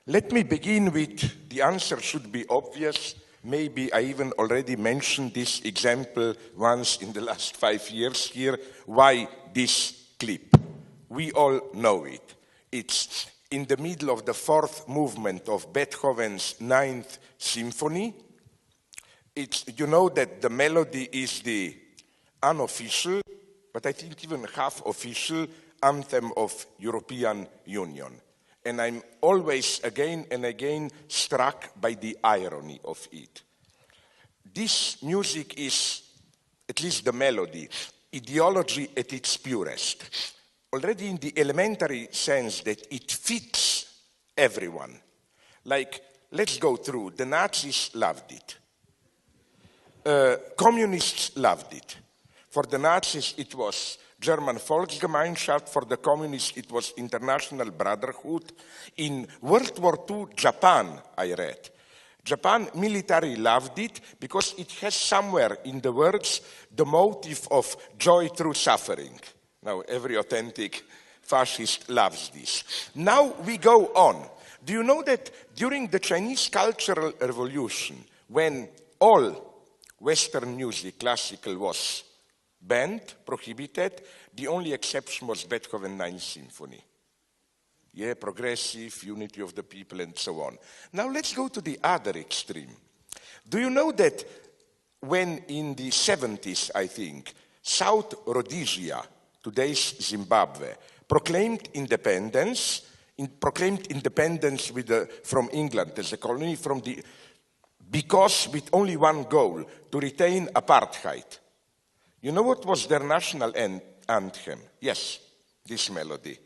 Let me begin with the answer should be obvious. Maybe I even already mentioned this example once in the last 5 years here. Why this clip? We all know it. It's in the middle of the fourth movement of Beethoven's Ninth Symphony. You know that the melody is the unofficial, but I think even half official anthem of European Union. And I'm always again and again struck by the irony of it. This music is, at least the melody, ideology at its purest. Already in the elementary sense that it fits everyone. Like, let's go through. The Nazis loved it. Communists loved it. For the Nazis, it was German Volksgemeinschaft. For the communists, it was International Brotherhood. In World War II, Japan, I read. Japan military loved it because it has somewhere in the words the motive of joy through suffering. Now, every authentic fascist loves this. Now we go on. Do you know that during the Chinese Cultural Revolution, when all Western music, classical, was banned, prohibited, the only exception was Beethoven's Ninth Symphony. Yeah, progressive, unity of the people, and so on. Now let's go to the other extreme. Do you know that when in the 70s, I think, South Rhodesia, today's Zimbabwe, proclaimed independence from England as a colony, because with only one goal, to retain apartheid. You know what was their national anthem? Yes, this melody.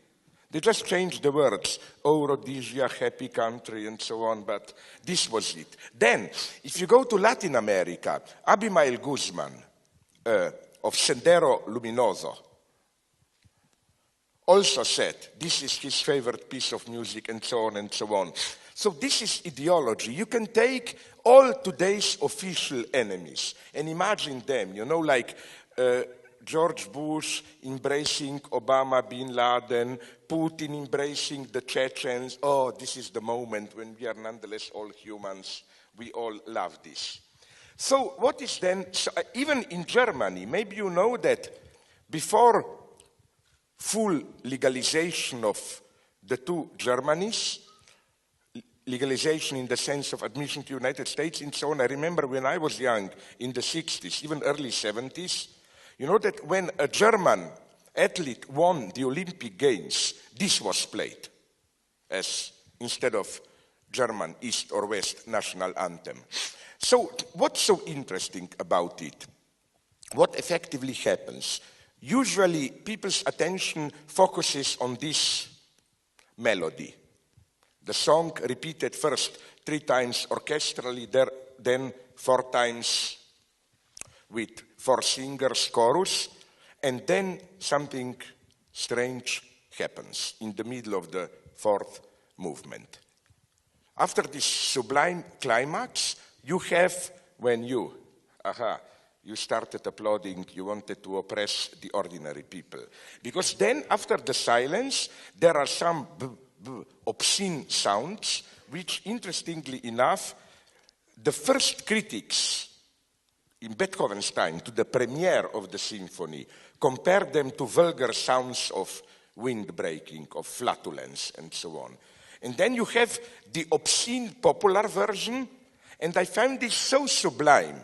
They just changed the words, oh, Rhodesia, happy country, and so on, but this was it. Then, if you go to Latin America, Abimael Guzman of Sendero Luminoso also said this is his favorite piece of music, and so on and so on. So this is ideology. You can take all today's official enemies and imagine them, you know, like George Bush embracing Obama, Bin Laden, Putin embracing the Chechens. Oh, this is the moment when we are nonetheless all humans. We all love this. So what is then, even in Germany, maybe you know that before full legalization of the two Germanys, legalization in the sense of admission to the United States and so on, I remember when I was young, in the 60s, even early 70s, you know that when a German athlete won the Olympic Games, this was played as instead of German East or West national anthem. So what's so interesting about it? What effectively happens? Usually people's attention focuses on this melody. The song repeated first 3 times orchestrally, then 4 times with 4 singers, chorus, and then something strange happens in the middle of the 4th movement. After this sublime climax, you have, when you started applauding, you wanted to oppress the ordinary people. Because then, after the silence, there are some obscene sounds, which, interestingly enough, the first critics in Beethoven's time to the premiere of the symphony compared them to vulgar sounds of wind breaking, of flatulence, and so on. And then you have the obscene popular version, and I find this so sublime,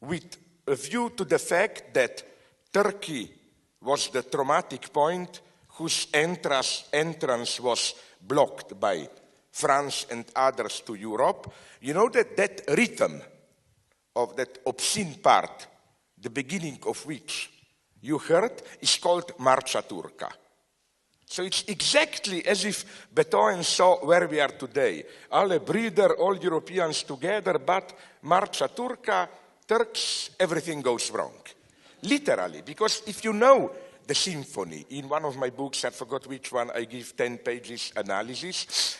with a view to the fact that Turkey was the traumatic point whose entrance was blocked by France and others to Europe. You know that that rhythm of that obscene part, the beginning of which you heard, is called Marcia Turca. So it's exactly as if Beethoven saw where we are today. Alle Brüder, all Europeans together, but Marcia Turca, Turks, everything goes wrong. Literally, because if you know the symphony, in one of my books, I forgot which one, I give 10 pages analysis.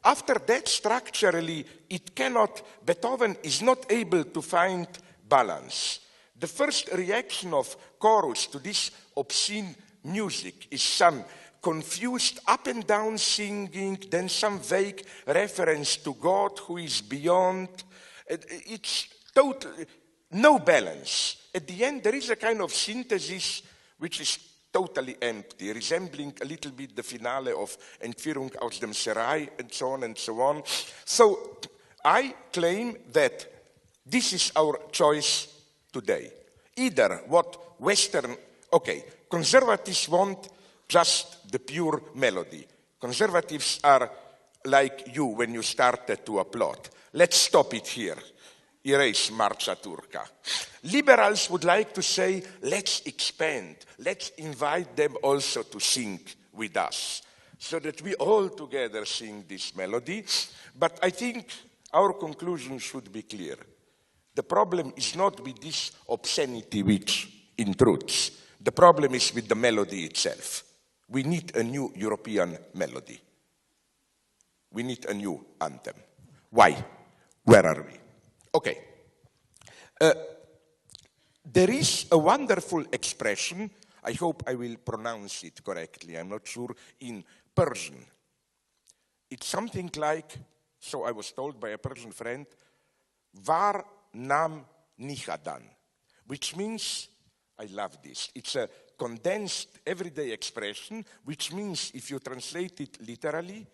After that, structurally, Beethoven is not able to find balance. The first reaction of chorus to this obscene music is some confused up and down singing, then some vague reference to God who is beyond. It's totally no balance. At the end, there is a kind of synthesis which is totally empty, resembling a little bit the finale of Entführung aus dem Serai and so on and so on. So I claim that this is our choice today. Either what Western, okay, conservatives want just the pure melody. Conservatives are like you when you started to applaud. Let's stop it here. Erase Marcia Turca. Liberals would like to say, let's expand. Let's invite them also to sing with us, so that we all together sing this melody. But I think our conclusion should be clear. The problem is not with this obscenity which intrudes. The problem is with the melody itself. We need a new European melody. We need a new anthem. Why? Where are we? Okay. There is a wonderful expression, I hope I will pronounce it correctly, I'm not sure, in Persian. It's something like, so I was told by a Persian friend, var nam nihadan, which means, I love this, it's a condensed everyday expression, which means, if you translate it literally,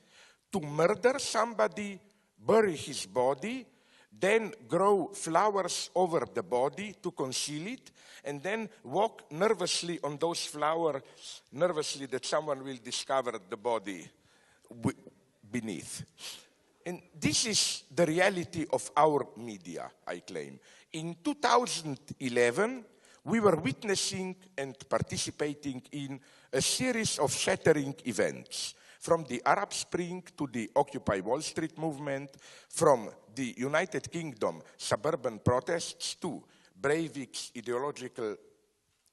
to murder somebody, bury his body, then grow flowers over the body to conceal it, and then walk nervously on those flowers, nervously that someone will discover the body beneath. And this is the reality of our media, I claim. In 2011, we were witnessing and participating in a series of shattering events. From the Arab Spring to the Occupy Wall Street movement, from the United Kingdom suburban protests to Breivik's ideological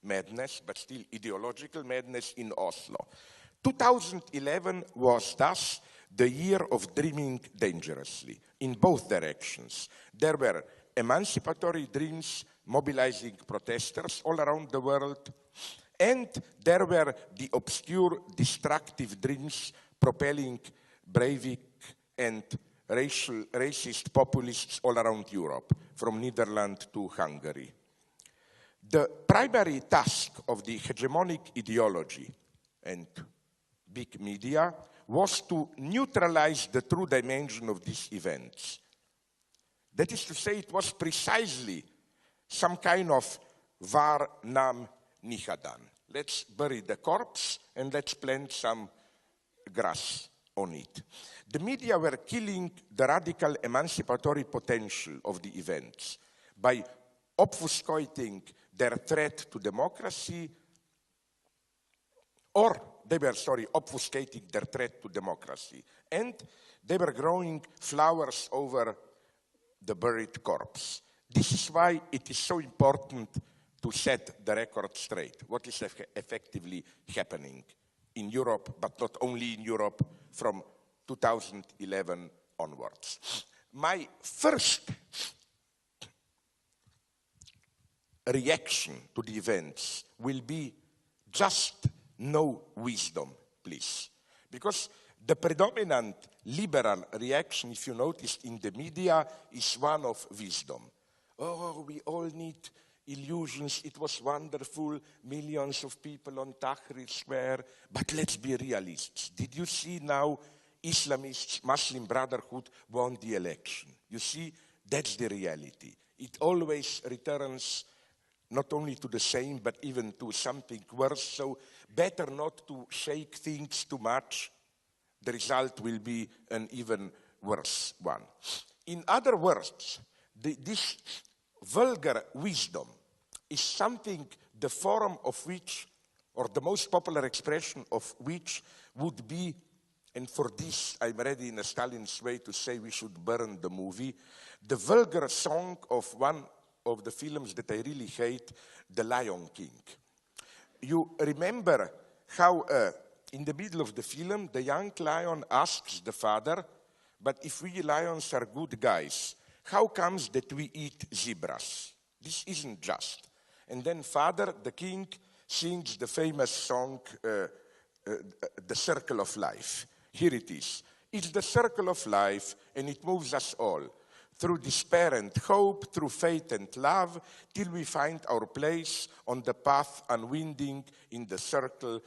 madness, but still ideological madness in Oslo. 2011 was thus the year of dreaming dangerously, in both directions. There were emancipatory dreams mobilizing protesters all around the world, and there were the obscure, destructive dreams propelling Breivik and racist populists all around Europe, from Netherlands to Hungary. The primary task of the hegemonic ideology and big media was to neutralize the true dimension of these events. That is to say, it was precisely some kind of var nam nihadan. Let's bury the corpse and let's plant some grass on it. The media were killing the radical emancipatory potential of the events by obfuscating their threat to democracy, or they were, obfuscating their threat to democracy, and they were growing flowers over the buried corpse. This is why it is so important to set the record straight, what is effectively happening in Europe, but not only in Europe, from 2011 onwards. My first reaction to the events will be just no wisdom, please. Because the predominant liberal reaction, if you noticed in the media, is one of wisdom. Oh, we all need illusions, it was wonderful, millions of people on Tahrir Square, but let's be realists. Did you see now Islamists, Muslim Brotherhood won the election? You see, that's the reality. It always returns not only to the same, but even to something worse, so better not to shake things too much. The result will be an even worse one. In other words, this vulgar wisdom is something, the form of which, or the most popular expression of which, would be, and for this I'm ready in a Stalin's way to say we should burn the movie, the vulgar song of one of the films that I really hate, The Lion King. You remember how in the middle of the film, the young lion asks the father, but if we lions are good guys, how comes that we eat zebras? This isn't just. And then father, the king, sings the famous song, the circle of life. Here it is. It's the circle of life, and it moves us all through despair and hope, through faith and love, till we find our place on the path unwinding in the circle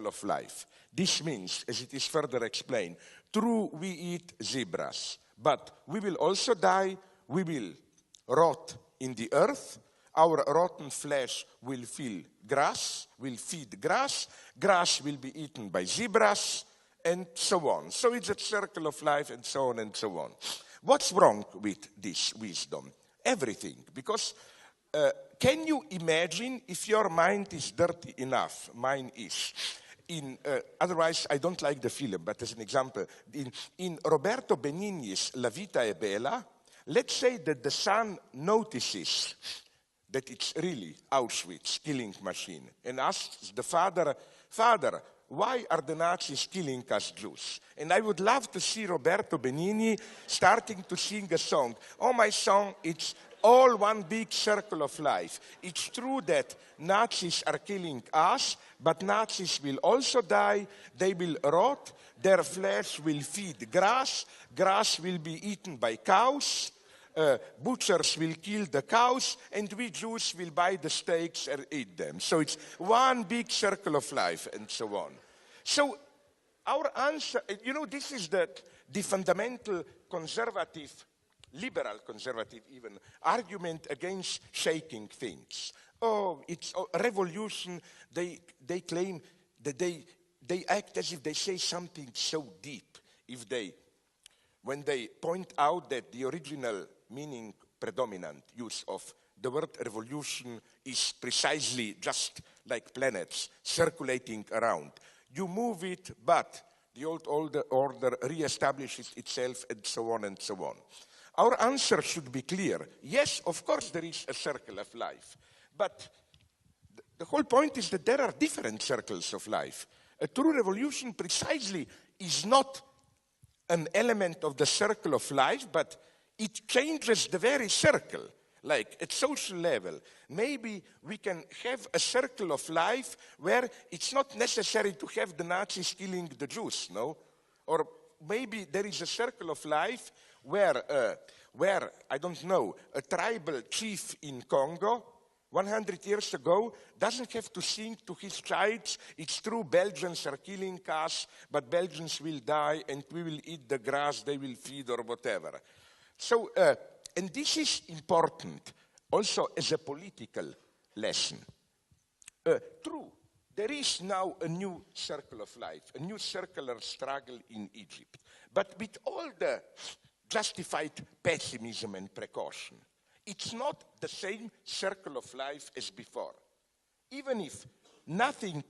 of life. This means, as it is further explained, true, we eat zebras, but we will also die, we will rot in the earth, our rotten flesh will feed grass, grass will be eaten by zebras, and so on. So it's a circle of life, and so on and so on. What's wrong with this wisdom? Everything. Because can you imagine if your mind is dirty enough? Mine is. Otherwise, I don't like the film, but as an example, in Roberto Benigni's La Vita è Bella, let's say that the son notices that it's really Auschwitz killing machine and asks the father, "Father, why are the Nazis killing us Jews?" And I would love to see Roberto Benigni starting to sing a song. Oh, my song, it's all one big circle of life. It's true that Nazis are killing us, but Nazis will also die. They will rot. Their flesh will feed grass. Grass will be eaten by cows. Butchers will kill the cows, and we Jews will buy the steaks and eat them. So it's one big circle of life, and so on. So our answer, this is the fundamental conservative, liberal conservative even, argument against shaking things. Oh, it's a revolution. They claim that they act as if they say something so deep. When they point out that the original meaning, predominant use of the word revolution is precisely just like planets circulating around. You move it, but the old order reestablishes itself, and so on and so on. Our answer should be clear. Yes, of course there is a circle of life, but the whole point is that there are different circles of life. A true revolution precisely is not an element of the circle of life, but it changes the very circle, like at social level. Maybe we can have a circle of life where it's not necessary to have the Nazis killing the Jews, no? Or maybe there is a circle of life where I don't know, a tribal chief in Congo 100 years ago doesn't have to sing to his child, "It's true, Belgians are killing us, but Belgians will die and we will eat the grass they will feed," or whatever. So, and this is important also as a political lesson. True, there is now a new circle of life, a new circular struggle in Egypt. But with all the justified pessimism and precaution, it's not the same circle of life as before. Even if nothing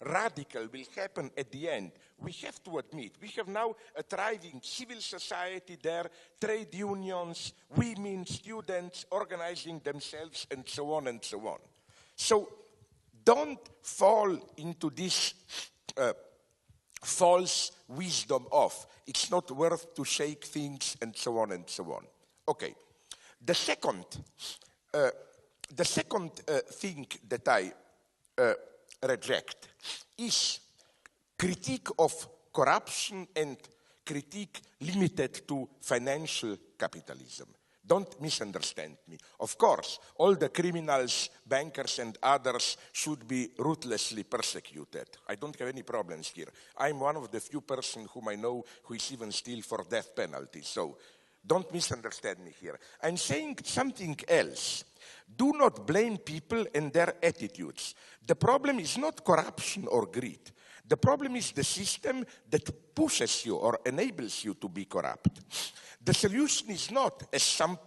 radical will happen at the end, we have to admit, we have now a thriving civil society there, trade unions, women, students organizing themselves, and so on and so on. So don't fall into this false wisdom of it's not worth to shake things, and so on and so on. Okay. The second thing that I reject is critique of corruption and critique limited to financial capitalism. Don't misunderstand me. Of course, all the criminals, bankers, and others should be ruthlessly persecuted. I don't have any problems here. I'm one of the few persons whom I know who is even still for death penalty. So don't misunderstand me here. I'm saying something else. Do not blame people and their attitudes. The problem is not corruption or greed. The problem is the system that pushes you or enables you to be corrupt. The solution is not, as some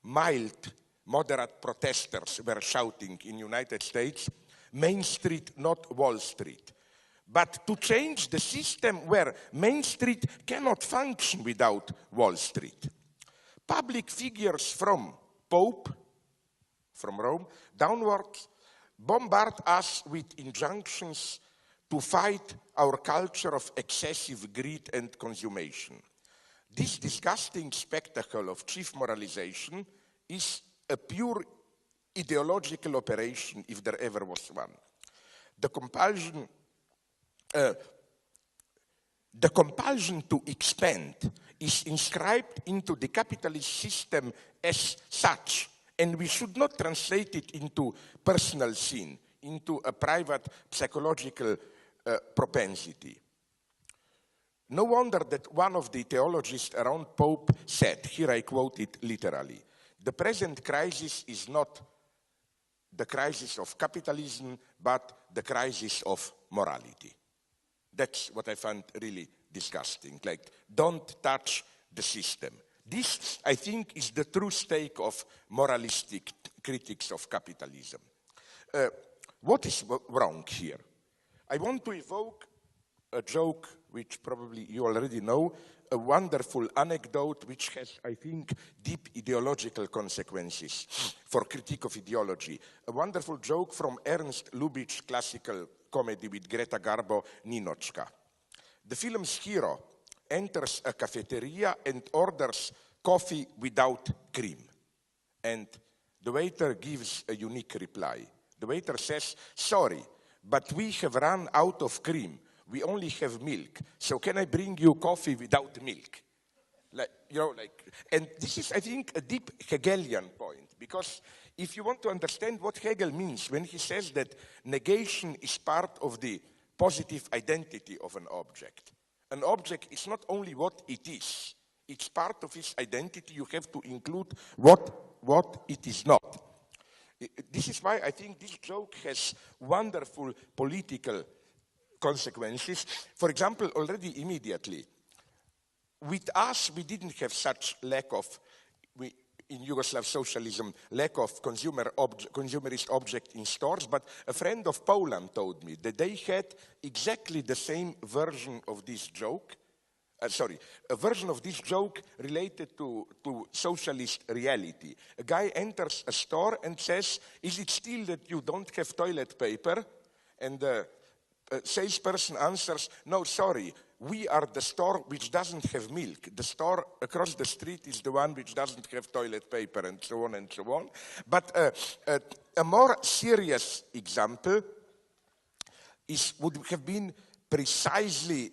mild, moderate protesters were shouting in the United States, Main Street, not Wall Street. But to change the system where Main Street cannot function without Wall Street. Public figures from Pope, from Rome, downwards, bombard us with injunctions to fight our culture of excessive greed and consummation. This disgusting spectacle of chief moralization is a pure ideological operation, if there ever was one. The compulsion the compulsion to expand is inscribed into the capitalist system as such, and we should not translate it into personal sin, into a private psychological propensity. No wonder that one of the theologians around Pope said, here I quote it literally, the present crisis is not the crisis of capitalism, but the crisis of morality. That's what I find really disgusting. Like, don't touch the system. This, I think, is the true stake of moralistic critics of capitalism. What is wrong here? I want to evoke a joke which probably you already know, a wonderful anecdote which has, I think, deep ideological consequences for critique of ideology. A wonderful joke from Ernst Lubitsch's classical comedy with Greta Garbo, Ninochka. The film's hero enters a cafeteria and orders coffee without cream. And the waiter gives a unique reply. The waiter says, sorry, but we have run out of cream. We only have milk. So can I bring you coffee without milk? And this is, I think, a deep Hegelian point, because if you want to understand what Hegel means when he says that negation is part of the positive identity of an object is not only what it is, it's part of its identity. You have to include what it is not. This is why I think this joke has wonderful political consequences. For example, already immediately, with us, we didn't have such lack of, in Yugoslav socialism, lack of consumerist object in stores, but a friend of Poland told me that they had exactly the same version of this joke, a version of this joke related to socialist reality. A guy enters a store and says, is it still that you don't have toilet paper? And the salesperson answers, no, sorry, we are the store which doesn't have milk. The store across the street is the one which doesn't have toilet paper, and so on and so on. But a more serious example would have been precisely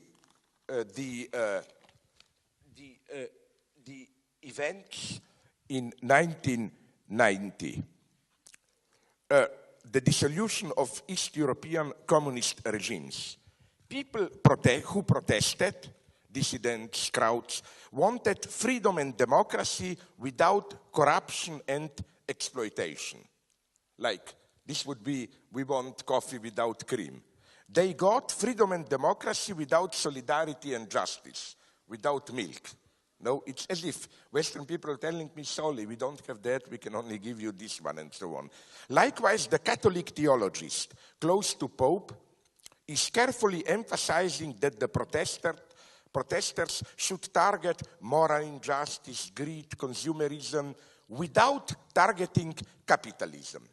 the events in 1990. The dissolution of East European communist regimes. People who protested, dissidents, crowds, wanted freedom and democracy without corruption and exploitation. Like, this would be, we want coffee without cream. They got freedom and democracy without solidarity and justice, without milk. No, it's as if Western people are telling me, sorry, we don't have that, we can only give you this one, and so on. Likewise, the Catholic theologist, close to Pope, is carefully emphasizing that the protesters should target moral injustice, greed, consumerism, without targeting capitalism.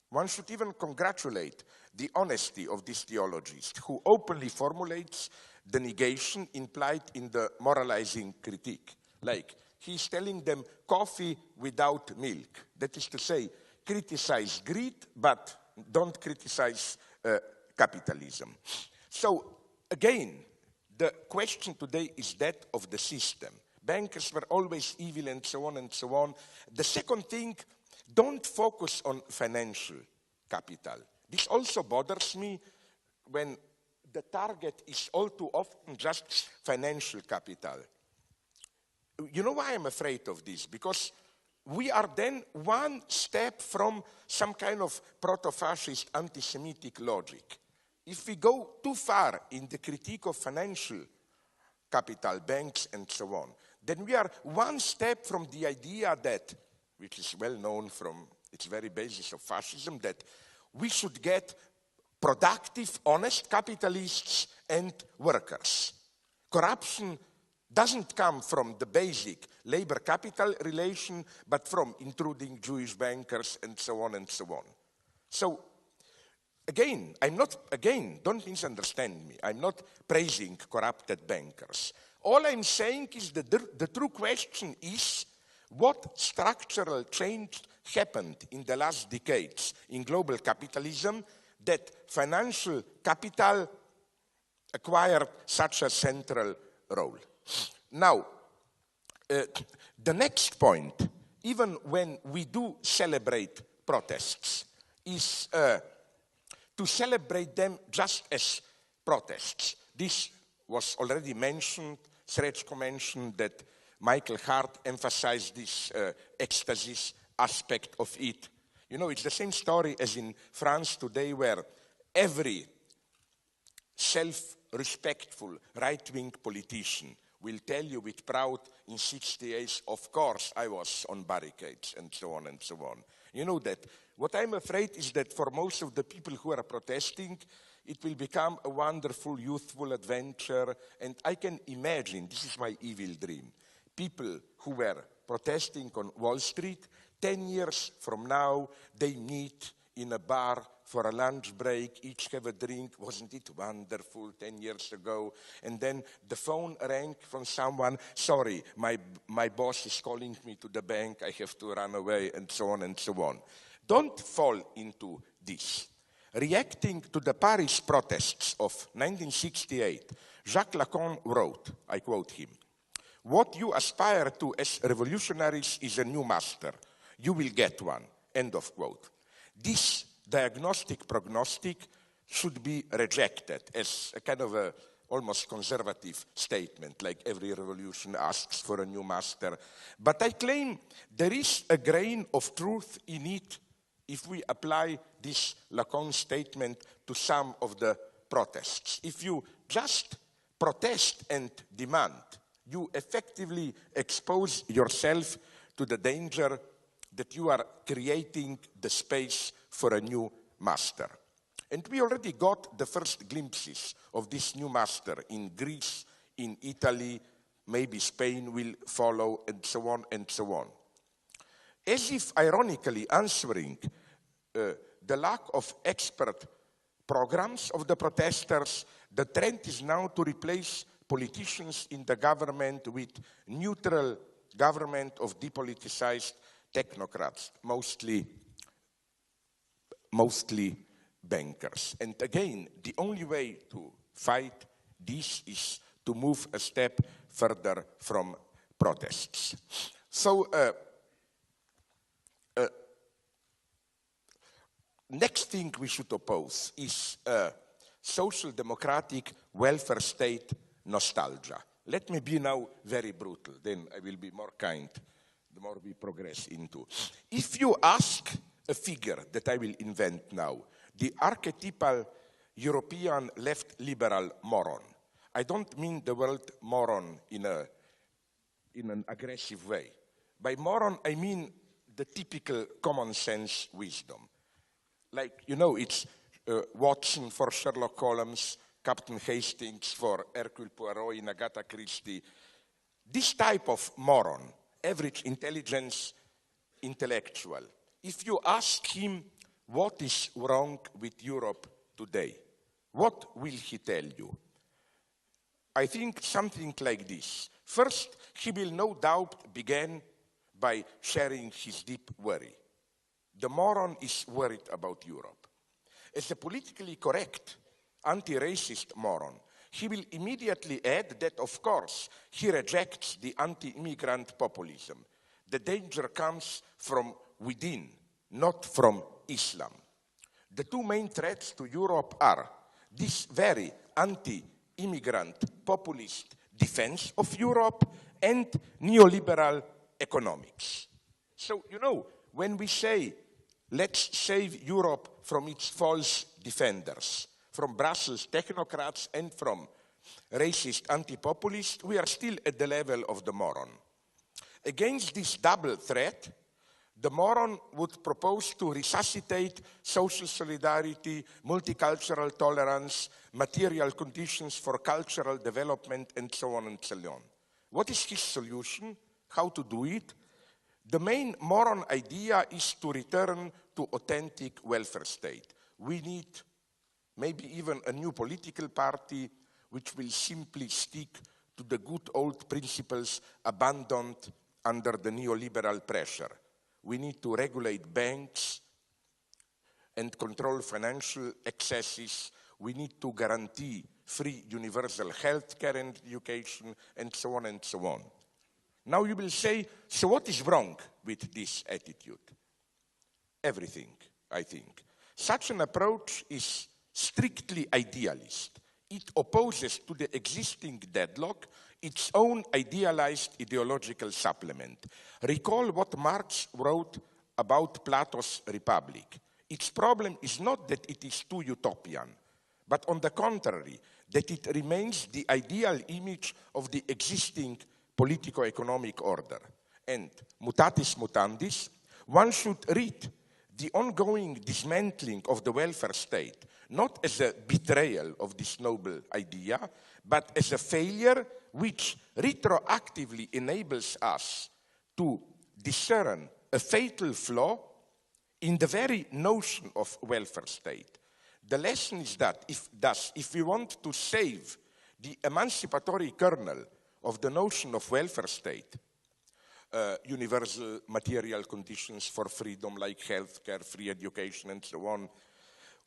One should even congratulate the honesty of this theologist, who openly formulates the negation implied in the moralizing critique. Like, he's telling them coffee without milk. That is to say, criticize greed, but don't criticize capitalism. So, again, the question today is that of the system. Bankers were always evil, and so on and so on. The second thing, don't focus on financial capital. This also bothers me when the target is all too often just financial capital. You know why I'm afraid of this? Because we are then one step from some kind of proto-fascist anti-Semitic logic. If we go too far in the critique of financial capital, banks and so on, then we are one step from the idea that, which is well known from its very basis of fascism, that we should get productive, honest capitalists and workers. Corruption doesn't come from the basic labor-capital relation, but from intruding Jewish bankers and so on and so on. So, again, don't misunderstand me. I'm not praising corrupted bankers. All I'm saying is that the true question is, what structural change happened in the last decades in global capitalism that financial capital acquired such a central role. Now, the next point, even when we do celebrate protests, is to celebrate them just as protests. This was already mentioned. Srečko mentioned that Michael Hart emphasized this ecstasy aspect of it. You know, it's the same story as in France today, where every self-respectful right-wing politician will tell you with proud in 60 days, of course I was on barricades, and so on and so on. You know that. What I'm afraid is that for most of the people who are protesting, it will become a wonderful, youthful adventure, and I can imagine, this is my evil dream, people who were protesting on Wall Street, 10 years from now, they meet in a bar for a lunch break, each have a drink. Wasn't it wonderful 10 years ago? And then the phone rang from someone, sorry, my boss is calling me to the bank, I have to run away, and so on and so on. Don't fall into this. Reacting to the Paris protests of 1968, Jacques Lacan wrote, I quote him, "What you aspire to as revolutionaries is a new master. You will get one." End of quote. This diagnostic prognostic should be rejected as a kind of a almost conservative statement, like every revolution asks for a new master. But I claim there is a grain of truth in it if we apply this Lacan statement to some of the protests. If you just protest and demand, you effectively expose yourself to the danger that you are creating the space for a new master. And we already got the first glimpses of this new master in Greece, in Italy, maybe Spain will follow, and so on and so on. As if ironically answering the lack of expert programs of the protesters, the trend is now to replace politicians in the government with neutral government of depoliticized technocrats, mostly bankers. And again, the only way to fight this is to move a step further from protests. So, next thing we should oppose is social democratic welfare state nostalgia. Let me be now very brutal, then I will be more kind the more we progress into. If you ask a figure that I will invent now, the archetypal European left liberal moron, I don't mean the word moron in an aggressive way. By moron, I mean the typical common sense wisdom. Like, you know, it's Watson for Sherlock Holmes, Captain Hastings for Hercule Poirot in Agatha Christie. This type of moron, average intelligence intellectual, if you ask him what is wrong with Europe today, what will he tell you? I think something like this. First, he will no doubt begin by sharing his deep worry. The moron is worried about Europe. As a politically correct, anti-racist moron, he will immediately add that, of course, he rejects the anti-immigrant populism. The danger comes from within, not from Islam. The two main threats to Europe are this very anti-immigrant populist defense of Europe and neoliberal economics. So, you know, when we say, let's save Europe from its false defenders, from Brussels technocrats and from racist anti-populists, we are still at the level of the moron. Against this double threat, the moron would propose to resuscitate social solidarity, multicultural tolerance, material conditions for cultural development, and so on and so on. What is his solution? How to do it? The main moron idea is to return to authentic welfare state. We need maybe even a new political party which will simply stick to the good old principles abandoned under the neoliberal pressure. We need to regulate banks and control financial excesses. we need to guarantee free universal health care and education, and so on and so on. Now you will say, so what is wrong with this attitude? Everything, I think. Such an approach is strictly idealist. It opposes to the existing deadlock its own idealized ideological supplement. Recall what Marx wrote about Plato's Republic. Its problem is not that it is too utopian, but on the contrary, that it remains the ideal image of the existing politico-economic order. And mutatis mutandis, one should read the ongoing dismantling of the welfare state not as a betrayal of this noble idea, but as a failure which retroactively enables us to discern a fatal flaw in the very notion of welfare state. The lesson is that if we want to save the emancipatory kernel of the notion of welfare state, universal material conditions for freedom like healthcare, free education, and so on,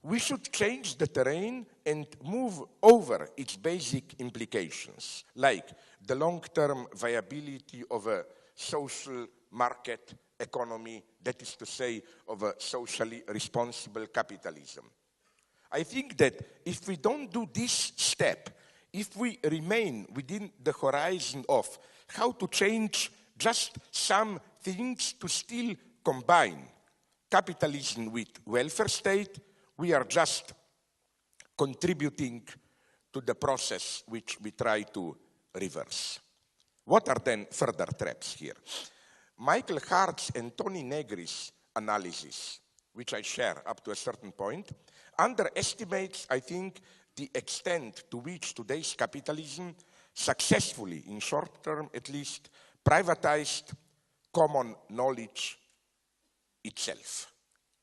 we should change the terrain and move over its basic implications, like the long-term viability of a social market economy, that is to say, of a socially responsible capitalism. I think that if we don't do this step, if we remain within the horizon of how to change just some things to still combine capitalism with welfare state, we are just contributing to the process which we try to reverse. What are then further traps here? Michael Hart's and Tony Negri's analysis, which I share up to a certain point, underestimates, I think, the extent to which today's capitalism successfully, in short term at least, privatized common knowledge itself.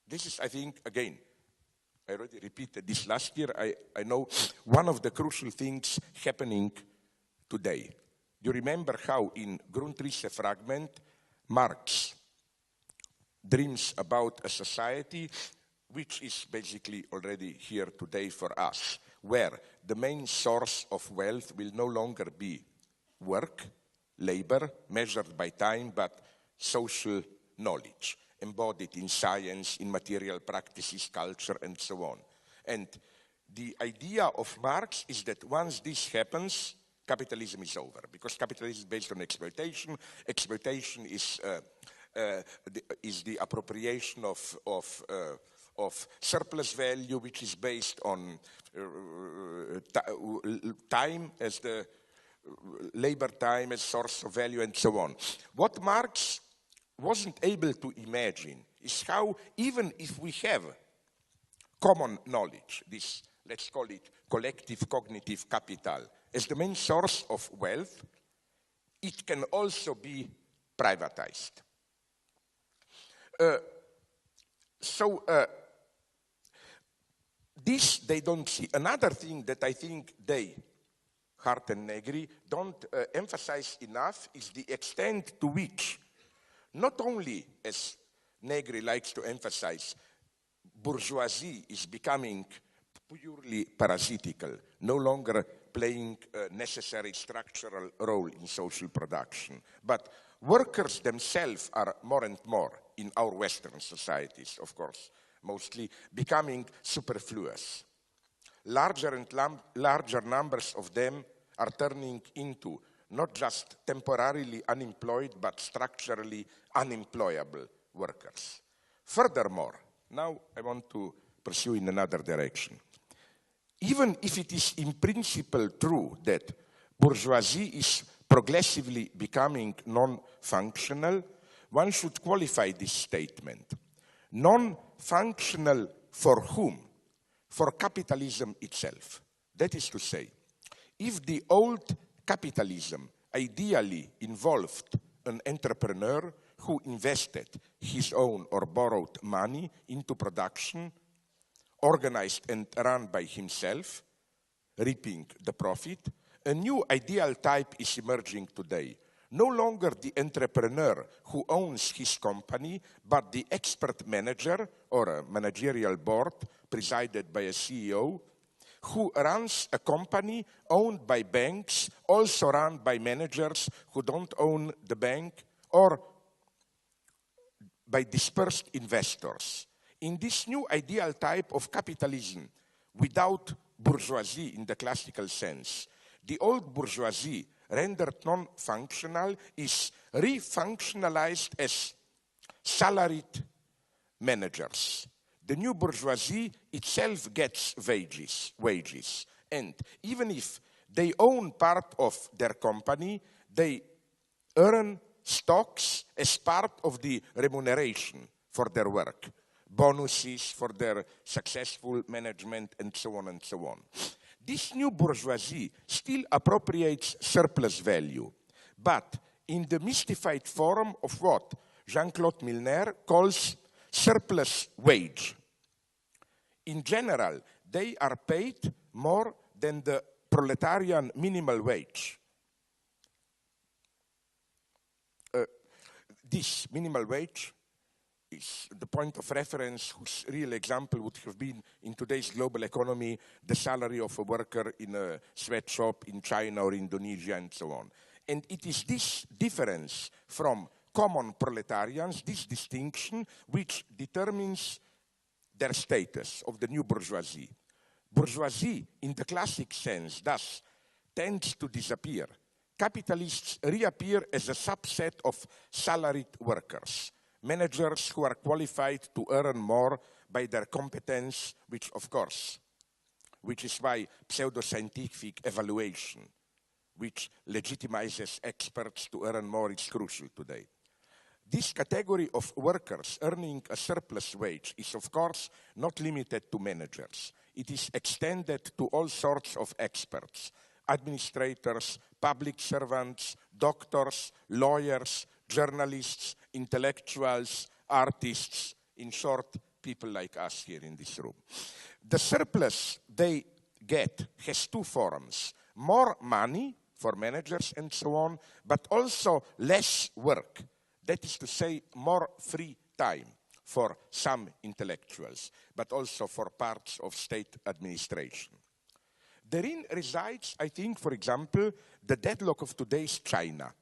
This is, I think, again, I already repeated this last year, I know one of the crucial things happening today. You remember how in Grundrisse Fragment, Marx dreams about a society which is basically already here today for us, where the main source of wealth will no longer be work, labor, measured by time, but social knowledge, embodied in science, in material practices, culture, and so on. And the idea of Marx is that once this happens, capitalism is over, because capitalism is based on exploitation. Exploitation is the appropriation of surplus value, which is based on time as the labor time as source of value, and so on. What Marx wasn't able to imagine is how, even if we have common knowledge, this, let's call it collective cognitive capital, as the main source of wealth, it can also be privatized. This they don't see. Another thing that I think they, Hart and Negri, don't emphasize enough is the extent to which, not only, as Negri likes to emphasize, bourgeoisie is becoming purely parasitical, no longer playing a necessary structural role in social production, but workers themselves are more and more, in our Western societies, of course, mostly, becoming superfluous. Larger and larger numbers of them are turning into not just temporarily unemployed, but structurally unemployable workers. Furthermore, now I want to pursue in another direction. Even if it is in principle true that bourgeoisie is progressively becoming non-functional, one should qualify this statement. Non-functional for whom? For capitalism itself. That is to say, if the old capitalism ideally involved an entrepreneur who invested his own or borrowed money into production, organized and run by himself, reaping the profit, a new ideal type is emerging today. No longer the entrepreneur who owns his company, but the expert manager or a managerial board presided by a CEO who runs a company owned by banks, also run by managers who don't own the bank, or by dispersed investors. In this new ideal type of capitalism, without bourgeoisie in the classical sense, the old bourgeoisie, rendered non-functional, is re-functionalized as salaried managers. The new bourgeoisie itself gets wages. And even if they own part of their company, they earn stocks as part of the remuneration for their work, bonuses for their successful management, and so on and so on. This new bourgeoisie still appropriates surplus value, but in the mystified form of what Jean-Claude Milner calls surplus wage. In general, they are paid more than the proletarian minimal wage. This minimal wage is the point of reference whose real example would have been in today's global economy, the salary of a worker in a sweatshop in China or Indonesia and so on. And it is this difference from common proletarians, this distinction, which determines their status of the new bourgeoisie. Bourgeoisie, in the classic sense, thus tends to disappear. Capitalists reappear as a subset of salaried workers, managers who are qualified to earn more by their competence, which is why pseudoscientific evaluation, which legitimizes experts to earn more, is crucial today. This category of workers earning a surplus wage is, of course, not limited to managers. It is extended to all sorts of experts, administrators, public servants, doctors, lawyers, journalists, intellectuals, artists, in short, people like us here in this room. The surplus they get has two forms: more money for managers and so on, but also less work. That is to say, more free time for some intellectuals, but also for parts of state administration. Therein resides, I think, for example, the deadlock of today's China.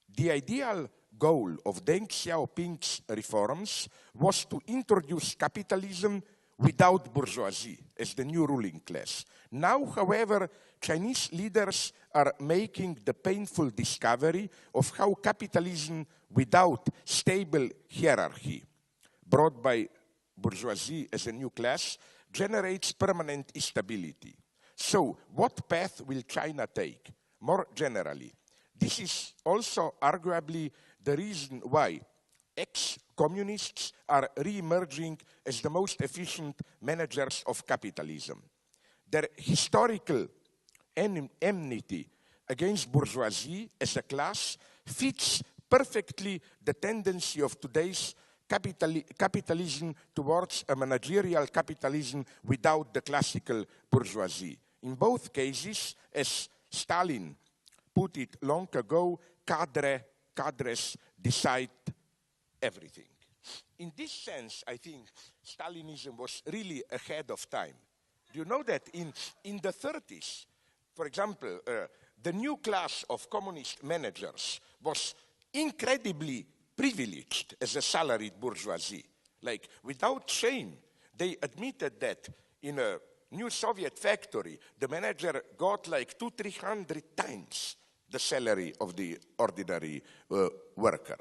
The ideal goal of Deng Xiaoping's reforms was to introduce capitalism without bourgeoisie as the new ruling class. Now, however, Chinese leaders are making the painful discovery of how capitalism without stable hierarchy, brought by bourgeoisie as a new class, generates permanent instability. So, what path will China take? More generally, this is also arguably the reason why ex-communists are re-emerging as the most efficient managers of capitalism. Their historical enmity against bourgeoisie as a class fits perfectly the tendency of today's capitalism towards a managerial capitalism without the classical bourgeoisie. In both cases, as Stalin put it long ago, cadres decide everything. In this sense, I think Stalinism was really ahead of time. Do you know that in the 30s, for example, the new class of communist managers was incredibly privileged as a salaried bourgeoisie. Like, without shame, they admitted that in a new Soviet factory, the manager got like 200-300 times the salary of the ordinary worker.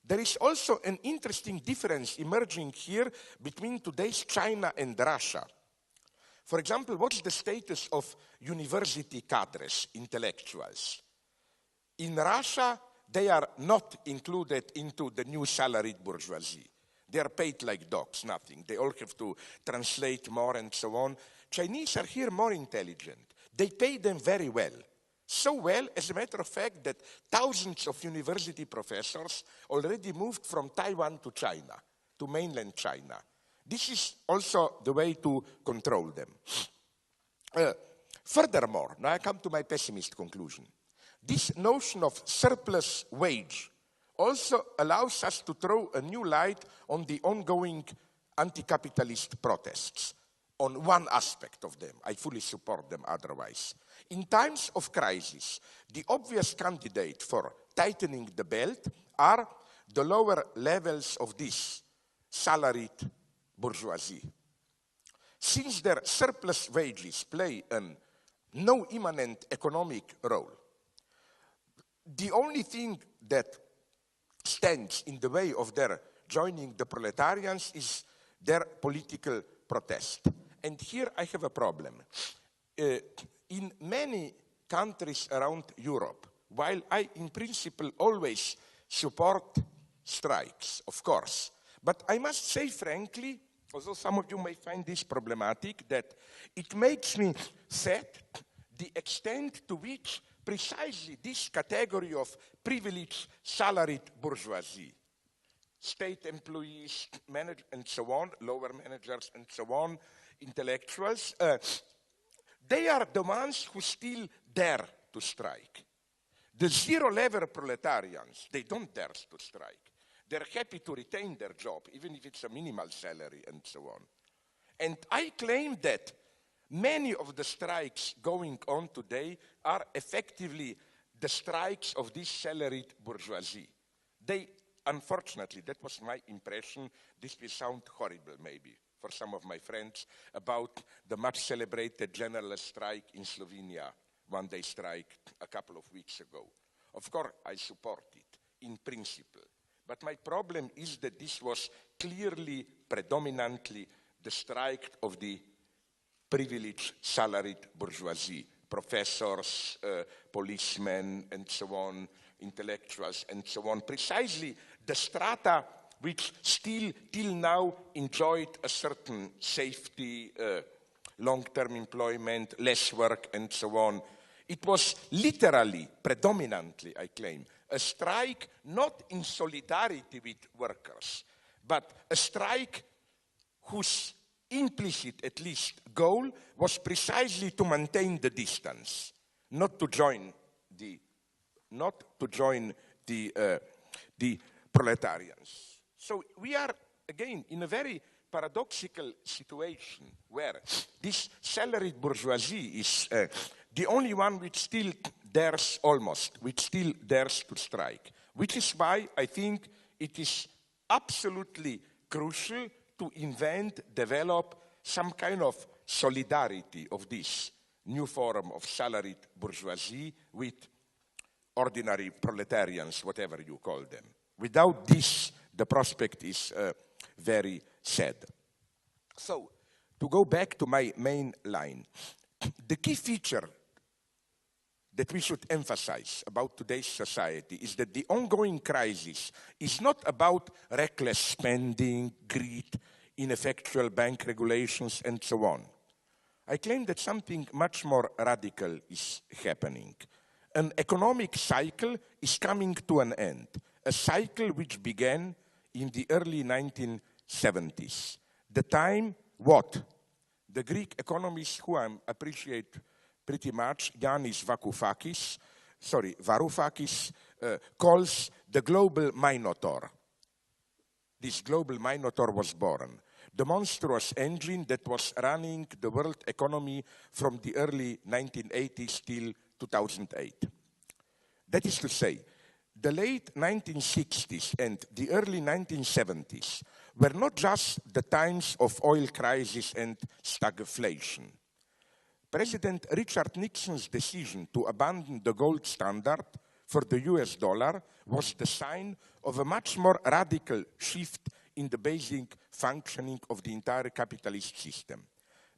There is also an interesting difference emerging here between today's China and Russia. For example, what's the status of university cadres, intellectuals? In Russia, they are not included into the new salaried bourgeoisie. They are paid like dogs, nothing. They all have to translate more and so on. Chinese are here more intelligent. They pay them very well. So well, as a matter of fact, that thousands of university professors already moved from Taiwan to China, to mainland China. This is also the way to control them. Furthermore, now I come to my pessimist conclusion. This notion of surplus wage also allows us to throw a new light on the ongoing anti-capitalist protests. on one aspect of them. I fully support them otherwise. In times of crisis, the obvious candidate for tightening the belt are the lower levels of this salaried bourgeoisie. Since their surplus wages play no immanent economic role, the only thing that stands in the way of their joining the proletarians is their political protest. And here I have a problem. In many countries around Europe, while I in principle always support strikes, of course, but I must say frankly, although some of you may find this problematic, that it makes me sad the extent to which precisely this category of privileged salaried bourgeoisie, state employees, and so on, lower managers and so on, intellectuals, they are the ones who still dare to strike. The zero-level proletarians, they don't dare to strike. They're happy to retain their job, even if it's a minimal salary and so on. And I claim that many of the strikes going on today are effectively the strikes of this salaried bourgeoisie. They, unfortunately, that was my impression, this will sound horrible maybe for some of my friends, about the much celebrated general strike in Slovenia, one-day strike a couple of weeks ago. Of course, I support it in principle. But my problem is that this was clearly, predominantly, the strike of the privileged salaried bourgeoisie, professors, policemen, and so on, intellectuals, and so on. Precisely the strata which still, till now, enjoyed a certain safety, long-term employment, less work, and so on. It was literally, predominantly, I claim, a strike not in solidarity with workers, but a strike whose implicit, at least, goal was precisely to maintain the distance, not to join the proletarians. So we are, again, in a very paradoxical situation where this salaried bourgeoisie is the only one which still dares to strike, which is why I think it is absolutely crucial to invent, develop some kind of solidarity of this new form of salaried bourgeoisie with ordinary proletarians, whatever you call them. Without this, the prospect is very sad. So, to go back to my main line, the key feature that we should emphasize about today's society is that the ongoing crisis is not about reckless spending, greed, ineffectual bank regulations, and so on. I claim that something much more radical is happening. An economic cycle is coming to an end, a cycle which began in the early 1970s. The time, what? The Greek economist who I appreciate pretty much, Yanis Varoufakis, calls the global minotaur. This global minotaur was born. The monstrous engine that was running the world economy from the early 1980s till 2008. That is to say, the late 1960s and the early 1970s were not just the times of oil crisis and stagflation. President Richard Nixon's decision to abandon the gold standard for the US dollar was the sign of a much more radical shift in the basic functioning of the entire capitalist system.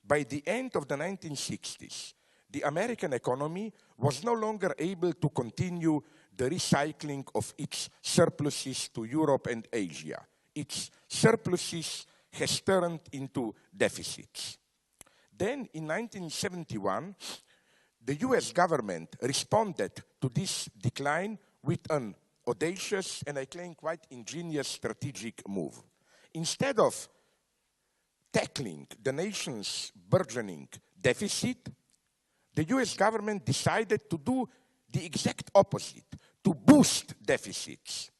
By the end of the 1960s, the American economy was no longer able to continue the recycling of its surpluses to Europe and Asia. Its surpluses has turned into deficits. Then, in 1971, the US government responded to this decline with an audacious and I claim quite ingenious strategic move. Instead of tackling the nation's burgeoning deficit, the US government decided to do the exact opposite, to boost deficits.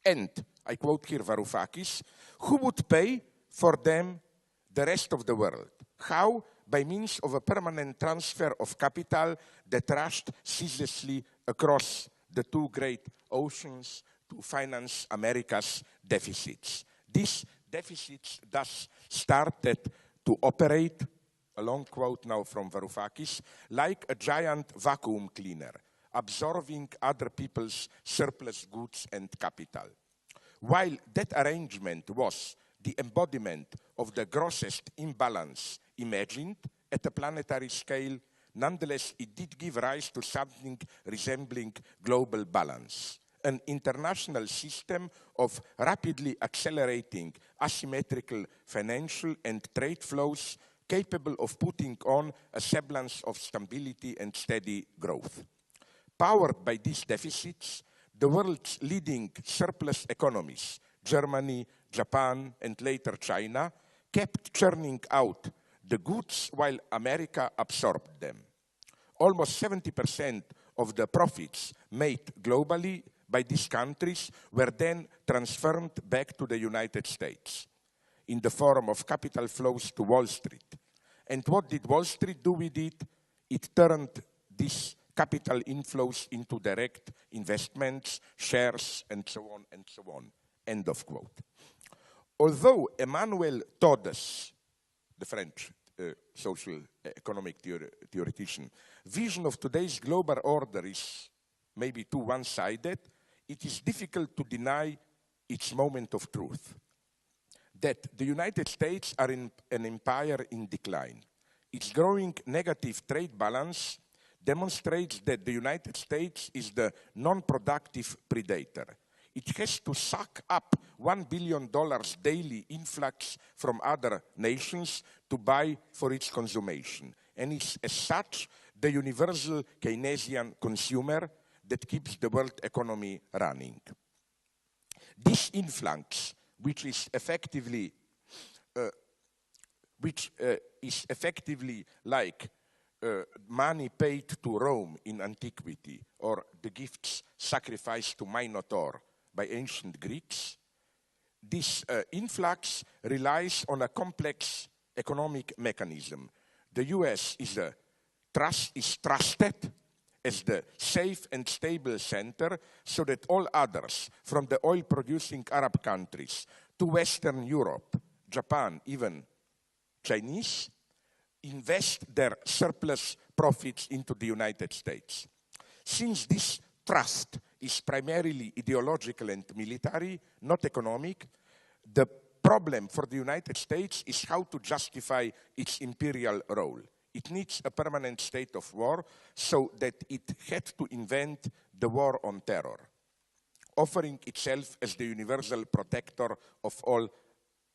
And, I quote here Varoufakis, who would pay for them? The rest of the world. How? By means of a permanent transfer of capital that rushed ceaselessly across the two great oceans to finance America's deficits. These deficits thus started to operate, a long quote now from Varoufakis, like a giant vacuum cleaner, absorbing other people's surplus goods and capital. While that arrangement was the embodiment of the grossest imbalance imagined at a planetary scale, nonetheless it did give rise to something resembling global balance, an international system of rapidly accelerating asymmetrical financial and trade flows capable of putting on a semblance of stability and steady growth. Powered by these deficits, the world's leading surplus economies, Germany, Japan, and later China, kept churning out the goods while America absorbed them. Almost 70% of the profits made globally by these countries were then transferred back to the United States in the form of capital flows to Wall Street. And what did Wall Street do with it? It turned these capital inflows into direct investments, shares, and so on and so on. End of quote. Although Emmanuel Tode's, the French social economic theoretician, vision of today's global order is maybe too one-sided, it is difficult to deny its moment of truth. That the United States are an empire in decline. Its growing negative trade balance demonstrates that the United States is the non-productive predator. It has to suck up $1 billion daily influx from other nations to buy for its consummation. And is as such the universal Keynesian consumer that keeps the world economy running. This influx, which is effectively like money paid to Rome in antiquity, or the gifts sacrificed to Minotaur by ancient Greeks, this influx relies on a complex economic mechanism. The US is trusted as the safe and stable center so that all others, from the oil-producing Arab countries to Western Europe, Japan, even Chinese, invest their surplus profits into the United States. Since this trust is primarily ideological and military, not economic, the problem for the United States is how to justify its imperial role. It needs a permanent state of war so that it had to invent the war on terror, offering itself as the universal protector of all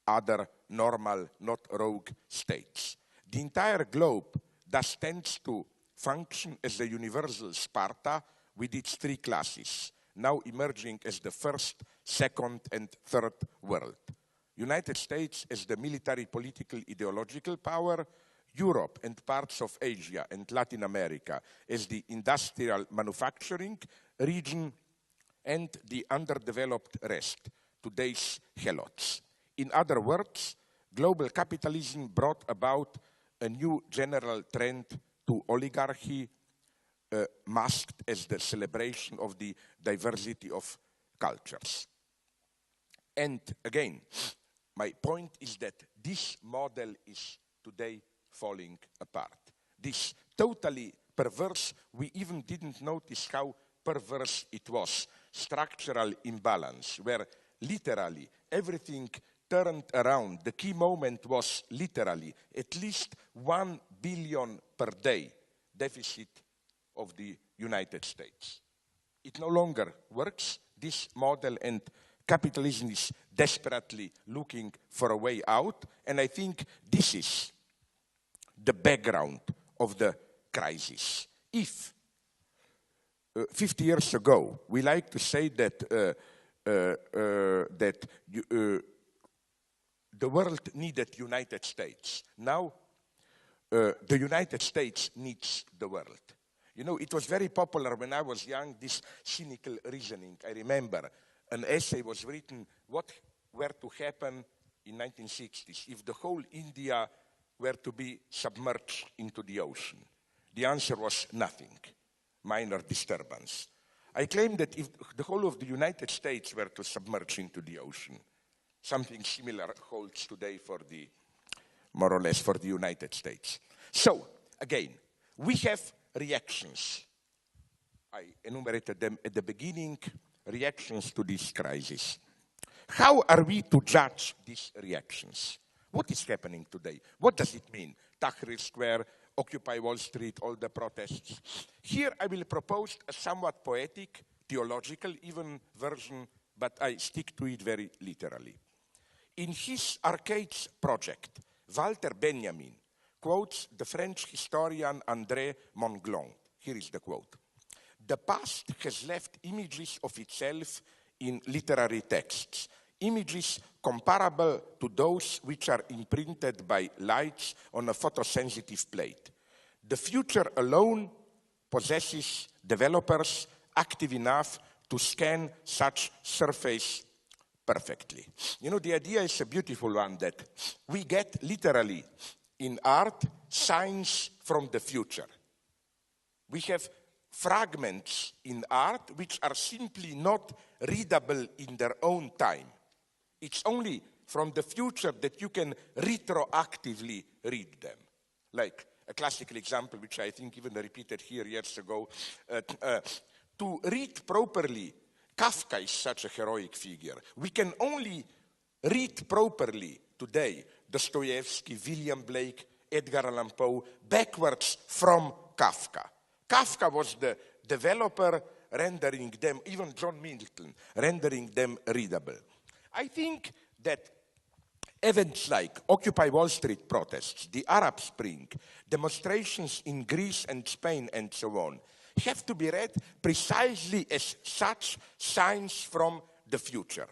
other normal, not rogue states. The entire globe thus tends to function as a universal Sparta with its three classes, now emerging as the first, second, and third world. United States as the military, political, ideological power, Europe and parts of Asia and Latin America as the industrial manufacturing region, and the underdeveloped rest, today's helots. In other words, global capitalism brought about a new general trend to oligarchy, masked as the celebration of the diversity of cultures. And again, my point is that this model is today falling apart. This totally perverse, we even didn't notice how perverse it was, structural imbalance, where literally everything turned around. The key moment was literally at least 1 billion per day deficit of the United States. It no longer works, this model, and capitalism is desperately looking for a way out, and I think this is the background of the crisis. If 50 years ago, we like to say that the world needed United States. Now, the United States needs the world. You know, it was very popular when I was young, this cynical reasoning. I remember an essay was written, what were to happen in 1960s if the whole India were to be submerged into the ocean? The answer was nothing, minor disturbance. I claim that if the whole of the United States were to submerge into the ocean, something similar holds today for the, more or less, for the United States. So, again, we have reactions. I enumerated them at the beginning, reactions to this crisis. How are we to judge these reactions? What is happening today? What does it mean? Tahrir Square, Occupy Wall Street, all the protests. Here I will propose a somewhat poetic, theological even version, but I stick to it very literally. In his Arcades project, Walter Benjamin quotes the French historian André Monglond. Here is the quote. The past has left images of itself in literary texts, images comparable to those which are imprinted by lights on a photosensitive plate. The future alone possesses developers active enough to scan such surface perfectly. You know, the idea is a beautiful one, that we get literally in art signs from the future. We have fragments in art which are simply not readable in their own time. It's only from the future that you can retroactively read them. Like a classical example, which I think even repeated here years ago, to read properly, Kafka is such a heroic figure. We can only read properly today Dostoevsky, William Blake, Edgar Allan Poe, backwards from Kafka. Kafka was the developer rendering them, even John Milton, rendering them readable. I think that events like Occupy Wall Street protests, the Arab Spring, demonstrations in Greece and Spain, and so on, have to be read precisely as such signs from the future.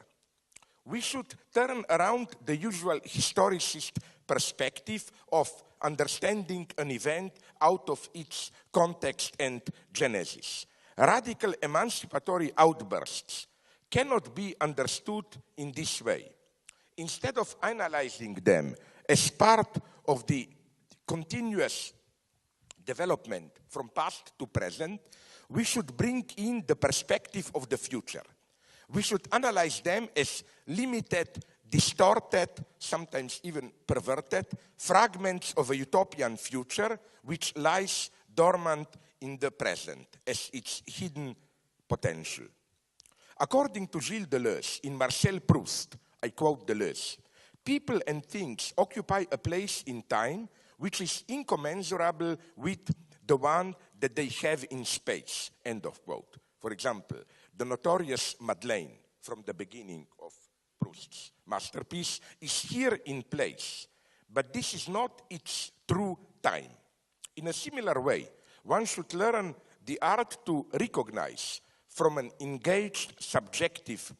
We should turn around the usual historicist perspective of understanding an event out of its context and genesis. Radical emancipatory outbursts cannot be understood in this way. Instead of analyzing them as part of the continuous development from past to present, we should bring in the perspective of the future. We should analyze them as limited, distorted, sometimes even perverted, fragments of a utopian future which lies dormant in the present as its hidden potential. According to Gilles Deleuze, in Marcel Proust, I quote Deleuze, people and things occupy a place in time which is incommensurable with the one that they have in space, end of quote. For example, the notorious Madeleine from the beginning of Proust's masterpiece is here in place, but this is not its true time. In a similar way, one should learn the art to recognize from an engaged subjective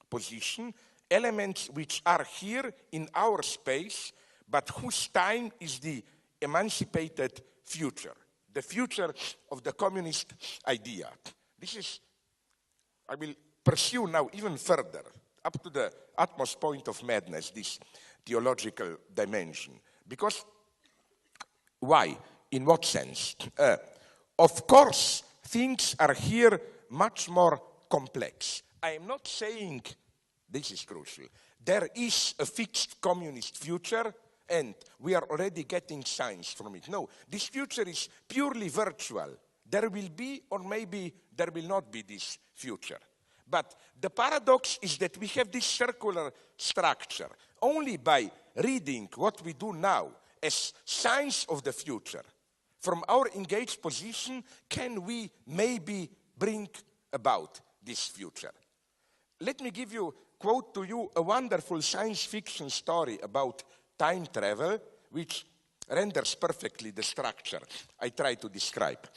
position elements which are here in our space, but whose time is the emancipated future, the future of the communist idea. This is, I will pursue now even further, up to the utmost point of madness, this theological dimension. Because, why? In what sense? Of course, things are here much more complex. I am not saying, this is crucial, there is a fixed communist future and we are already getting signs from it. No, this future is purely virtual. There will be, or maybe there will not be, this future. But the paradox is that we have this circular structure. Only by reading what we do now as signs of the future, from our engaged position, can we maybe bring about this future. Let me quote to you a wonderful science fiction story about time travel, which renders perfectly the structure I try to describe.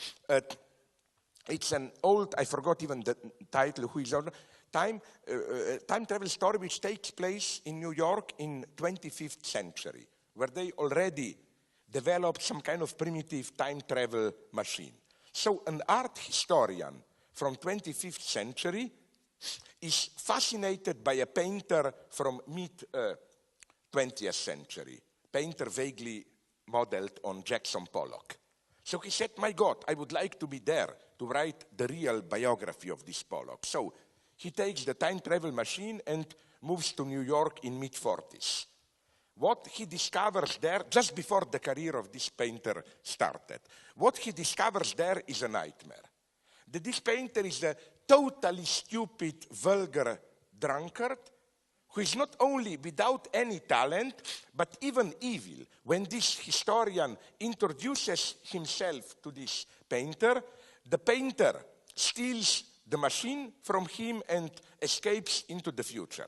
It's an old, I forgot even the title, time travel story which takes place in New York in 25th century, where they already developed some kind of primitive time travel machine. So an art historian from 25th century is fascinated by a painter from mid-20th century, painter vaguely modeled on Jackson Pollock. So he said, my God, I would like to be there to write the real biography of this Pollock. So he takes the time travel machine and moves to New York in mid-40s. What he discovers there, just before the career of this painter started, what he discovers there is a nightmare. This painter is a totally stupid, vulgar drunkard who is not only without any talent, but even evil. When this historian introduces himself to this painter, the painter steals the machine from him and escapes into the future.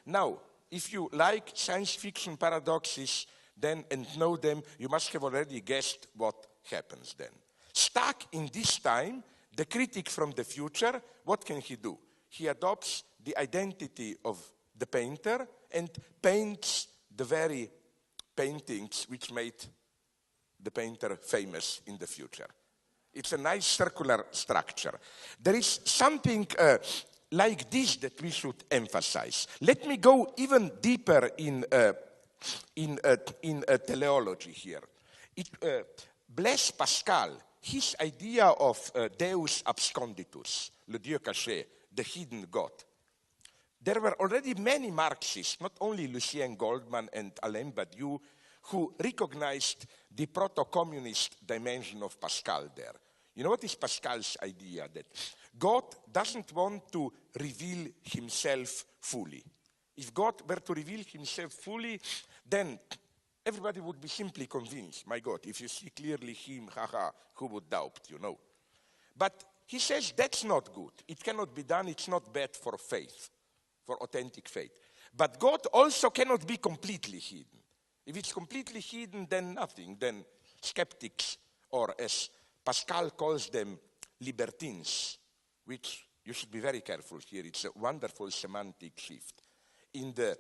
Now, if you like science fiction paradoxes then and know them, you must have already guessed what happens then. Stuck in this time, the critic from the future, what can he do? He adopts the identity of the painter and paints the very paintings which made the painter famous in the future. It's a nice circular structure. There is something like this that we should emphasize. Let me go even deeper in teleology here. Blaise Pascal, his idea of Deus absconditus, le Dieu caché, the hidden God. There were already many Marxists, not only Lucien Goldman and Alain Badiou, who recognized the proto-communist dimension of Pascal there. You know what is Pascal's idea? That God doesn't want to reveal himself fully. If God were to reveal himself fully, then everybody would be simply convinced, my God, if you see clearly him, haha, who would doubt, you know? But he says that's not good. It cannot be done. It's not bad for faith, for authentic faith. But God also cannot be completely hidden. If it's completely hidden, then nothing. Then skeptics, or as Pascal calls them, libertines, which you should be very careful here. It's a wonderful semantic shift. In the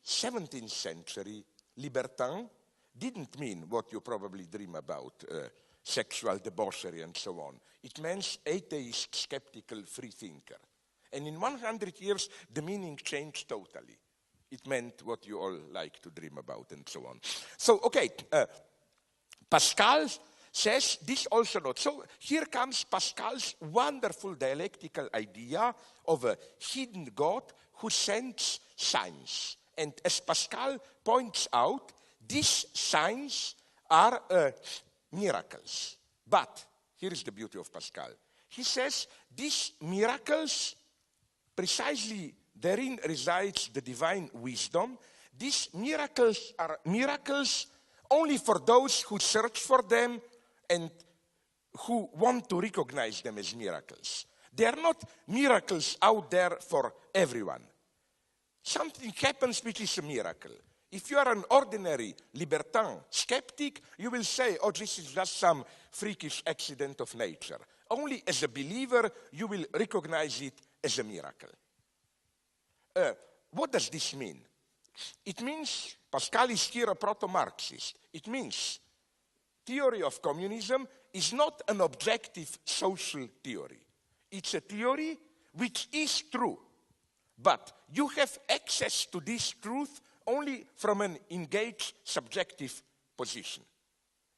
17th century, libertin didn't mean what you probably dream about, sexual debauchery and so on. It meant atheist, skeptical, free thinker. And in 100 years, the meaning changed totally. It meant what you all like to dream about and so on. So, okay, Pascal says this also not. So here comes Pascal's wonderful dialectical idea of a hidden God who sends signs. And as Pascal points out, these signs are miracles. But here is the beauty of Pascal. He says these miracles, precisely therein resides the divine wisdom. These miracles are miracles only for those who search for them and who want to recognize them as miracles. They are not miracles out there for everyone. Something happens which is a miracle. If you are an ordinary libertin skeptic, you will say, oh, this is just some freakish accident of nature. Only as a believer, you will recognize it as a miracle. What does this mean? It means, Pascal is here a proto-Marxist. It means theory of communism is not an objective social theory. It's a theory which is true. But you have access to this truth only from an engaged subjective position.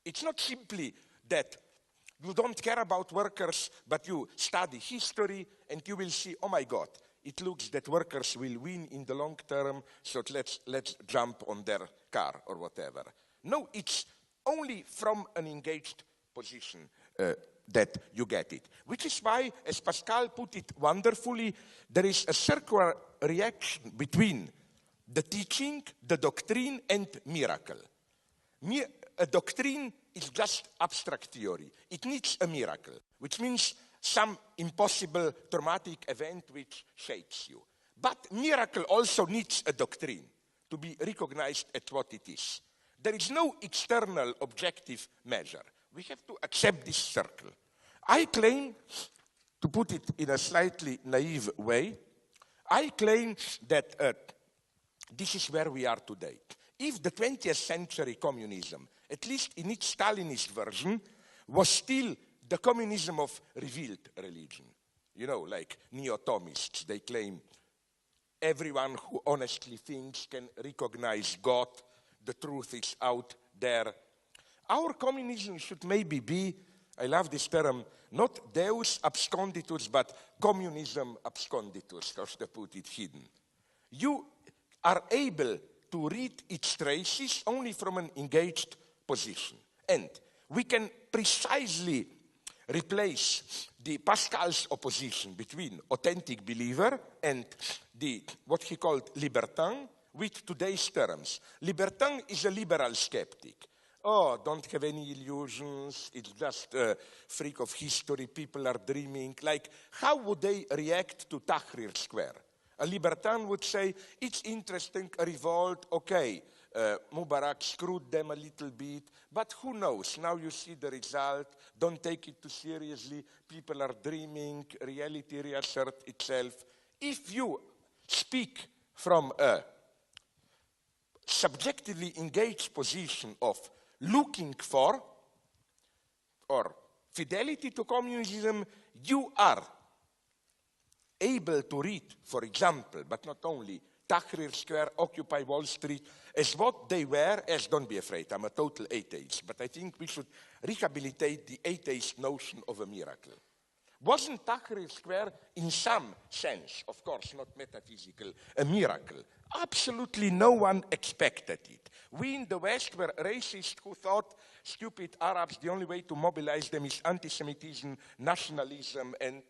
It's not simply that you don't care about workers, but you study history and you will see, oh my God, it looks that workers will win in the long term, so let's jump on their car or whatever. No, it's only from an engaged position that you get it. Which is why, as Pascal put it wonderfully, there is a circular reaction between the teaching, the doctrine, and miracle. A doctrine is just abstract theory. It needs a miracle, which means some impossible traumatic event which shakes you. But miracle also needs a doctrine to be recognized at what it is. There is no external objective measure. We have to accept this circle. I claim, to put it in a slightly naive way, I claim that this is where we are today. If the 20th century communism, at least in its Stalinist version, was still the communism of revealed religion, you know, like neo-Thomists, they claim everyone who honestly thinks can recognize God, the truth is out there. Our communism should maybe be, I love this term, not Deus absconditus, but communism absconditus, because they put it hidden. You are able to read its traces only from an engaged position. And we can precisely replace the Pascal's opposition between authentic believer and the what he called libertin with today's terms. Libertin is a liberal skeptic. Oh, don't have any illusions, it's just a freak of history, people are dreaming. Like, how would they react to Tahrir Square? A libertin would say, it's interesting, a revolt, okay, Mubarak screwed them a little bit, but who knows? Now you see the result, don't take it too seriously, people are dreaming, reality reasserts itself. If you speak from a subjectively engaged position of looking for or fidelity to communism, you are able to read, for example, but not only, Tahrir Square, Occupy Wall Street, as what they were, as don't be afraid, I'm a total atheist, but I think we should rehabilitate the atheist notion of a miracle. Wasn't Tahrir Square, in some sense, of course not metaphysical, a miracle? Absolutely no one expected it. We in the West were racists who thought stupid Arabs, the only way to mobilize them is anti-Semitism, nationalism, and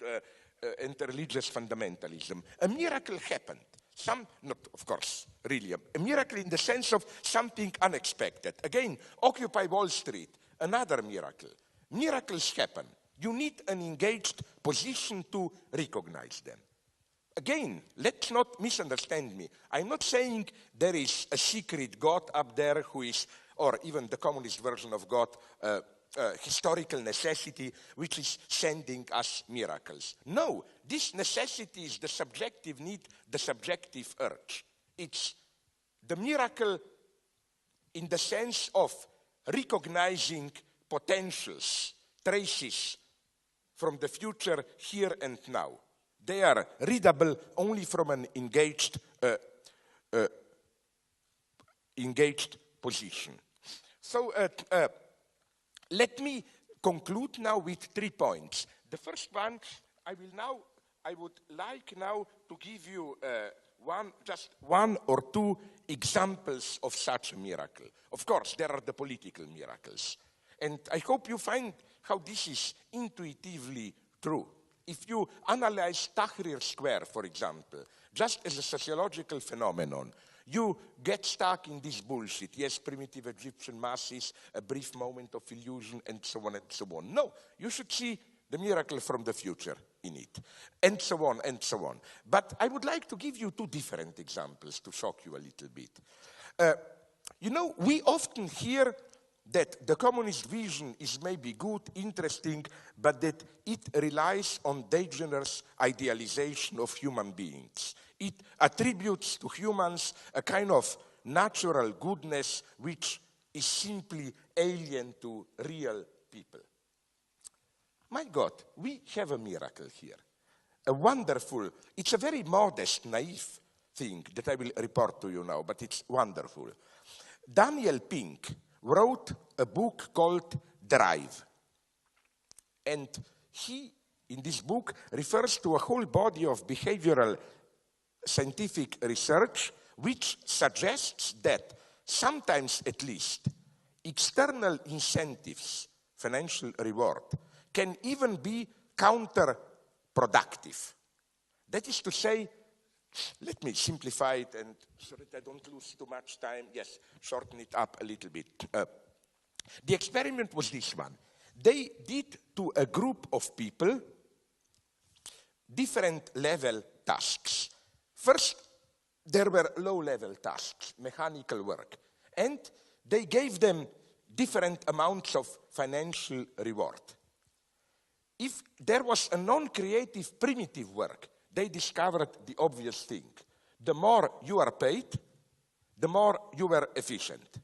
religious fundamentalism. A miracle happened. Not of course, really, a miracle in the sense of something unexpected. Again, Occupy Wall Street, another miracle. Miracles happen. You need an engaged position to recognize them. Again, let's not misunderstand me. I'm not saying there is a secret God up there who is, or even the communist version of God, historical necessity which is sending us miracles. No, this necessity is the subjective need, the subjective urge. It's the miracle in the sense of recognizing potentials, traces from the future here and now. They are readable only from an engaged position. So let me conclude now with 3 points. The first one, I would like now to give you just one or two examples of such a miracle. Of course, there are the political miracles. And I hope you find how this is intuitively true. If you analyze Tahrir Square, for example, just as a sociological phenomenon, you get stuck in this bullshit. Yes, primitive Egyptian masses, a brief moment of illusion, and so on and so on. No, you should see the miracle from the future in it, and so on and so on. But I would like to give you two different examples to shock you a little bit. You know, we often hear that the communist vision is maybe good, interesting, but that it relies on dangerous idealization of human beings. It attributes to humans a kind of natural goodness which is simply alien to real people. My God, we have a miracle here. A wonderful, it's a very modest, naive thing that I will report to you now, but it's wonderful. Daniel Pink wrote a book called Drive. And he, in this book, refers to a whole body of behavioral scientific research which suggests that sometimes at least external incentives, financial reward, can even be counterproductive. That is to say, let me simplify it and so that I don't lose too much time. Yes, shorten it up a little bit. The experiment was this one. They did to a group of people different level tasks. First, there were low-level tasks, mechanical work, and they gave them different amounts of financial reward. If there was a non-creative primitive work, they discovered the obvious thing. The more you are paid, the more you were efficient.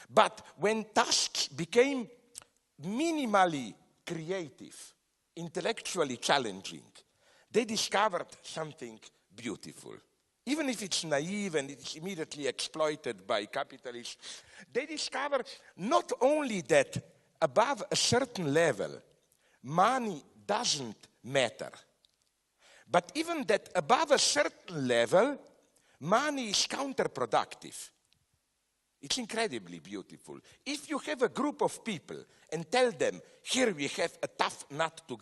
But when tasks became minimally creative, intellectually challenging, they discovered something beautiful. even if it's naive and it's immediately exploited by capitalists, they discover not only that above a certain level, money doesn't matter, but even that above a certain level, money is counterproductive. It's incredibly beautiful. If you have a group of people and tell them, here we have a tough nut to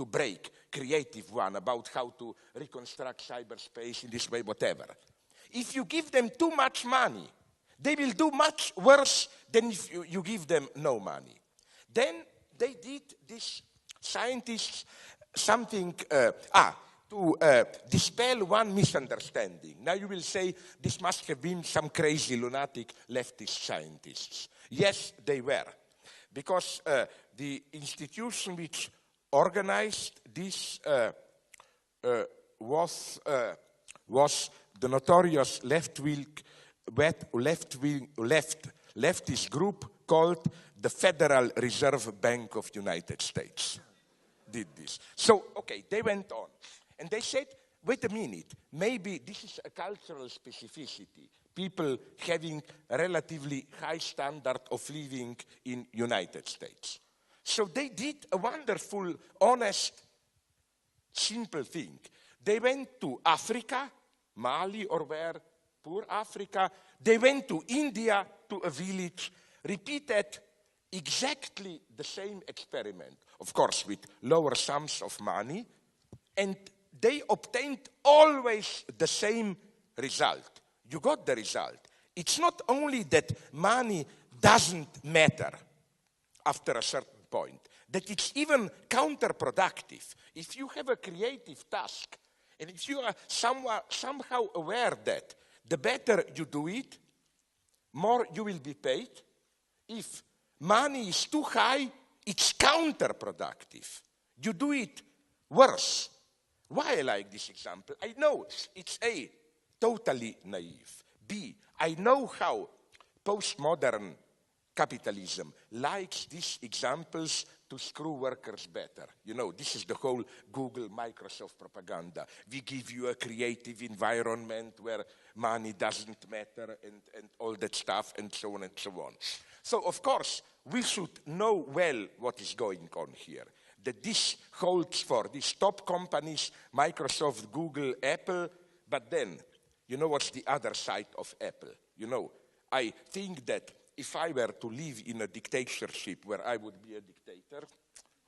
break, creative one, about how to reconstruct cyberspace in this way, whatever. If you give them too much money, they will do much worse than if you give them no money. Then they did, these scientists, something, to dispel one misunderstanding. Now you will say, this must have been some crazy lunatic leftist scientists. Yes, they were. Because the institution which organized this was the notorious leftist group called the Federal Reserve Bank of the United States. Did this. So, okay, they went on. And they said, wait a minute, maybe this is a cultural specificity. People having a relatively high standard of living in United States. So they did a wonderful, honest, simple thing. They went to Africa, Mali or where, poor Africa. They went to India, to a village, repeated exactly the same experiment, of course with lower sums of money, and they obtained always the same result. You got the result. It's not only that money doesn't matter after a certain point, that it's even counterproductive. If you have a creative task, and if you are somehow aware that the better you do it, more you will be paid. If money is too high, it's counterproductive. You do it worse. Why I like this example? I know it's A, totally naive. B, I know how postmodern capitalism likes these examples to screw workers better. You know, this is the whole Google, Microsoft propaganda. We give you a creative environment where money doesn't matter and all that stuff and so on and so on. So, of course, we should know well what is going on here. That this holds for these top companies, Microsoft, Google, Apple, but then, you know what's the other side of Apple? You know, I think that if I were to live in a dictatorship where I would be a dictator,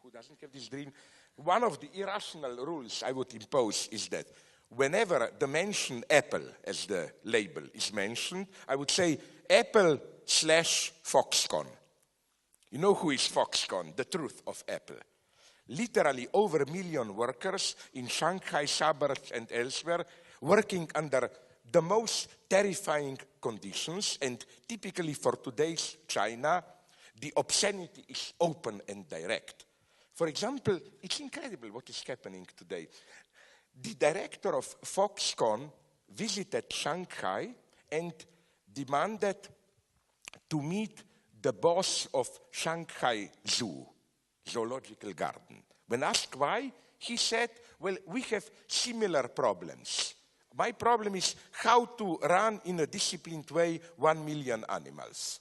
who doesn't have this dream? One of the irrational rules I would impose is that whenever the mention Apple as the label is mentioned, I would say Apple/Foxconn. You know who is Foxconn? The truth of Apple. Literally over 1 million workers in Shanghai suburbs and elsewhere working under the most terrifying conditions, and typically for today's China, the obscenity is open and direct. For example, it's incredible what is happening today. The director of Foxconn visited Shanghai and demanded to meet the boss of Shanghai Zoo, zoological garden. When asked why, he said, well, we have similar problems. My problem is how to run in a disciplined way 1 million animals.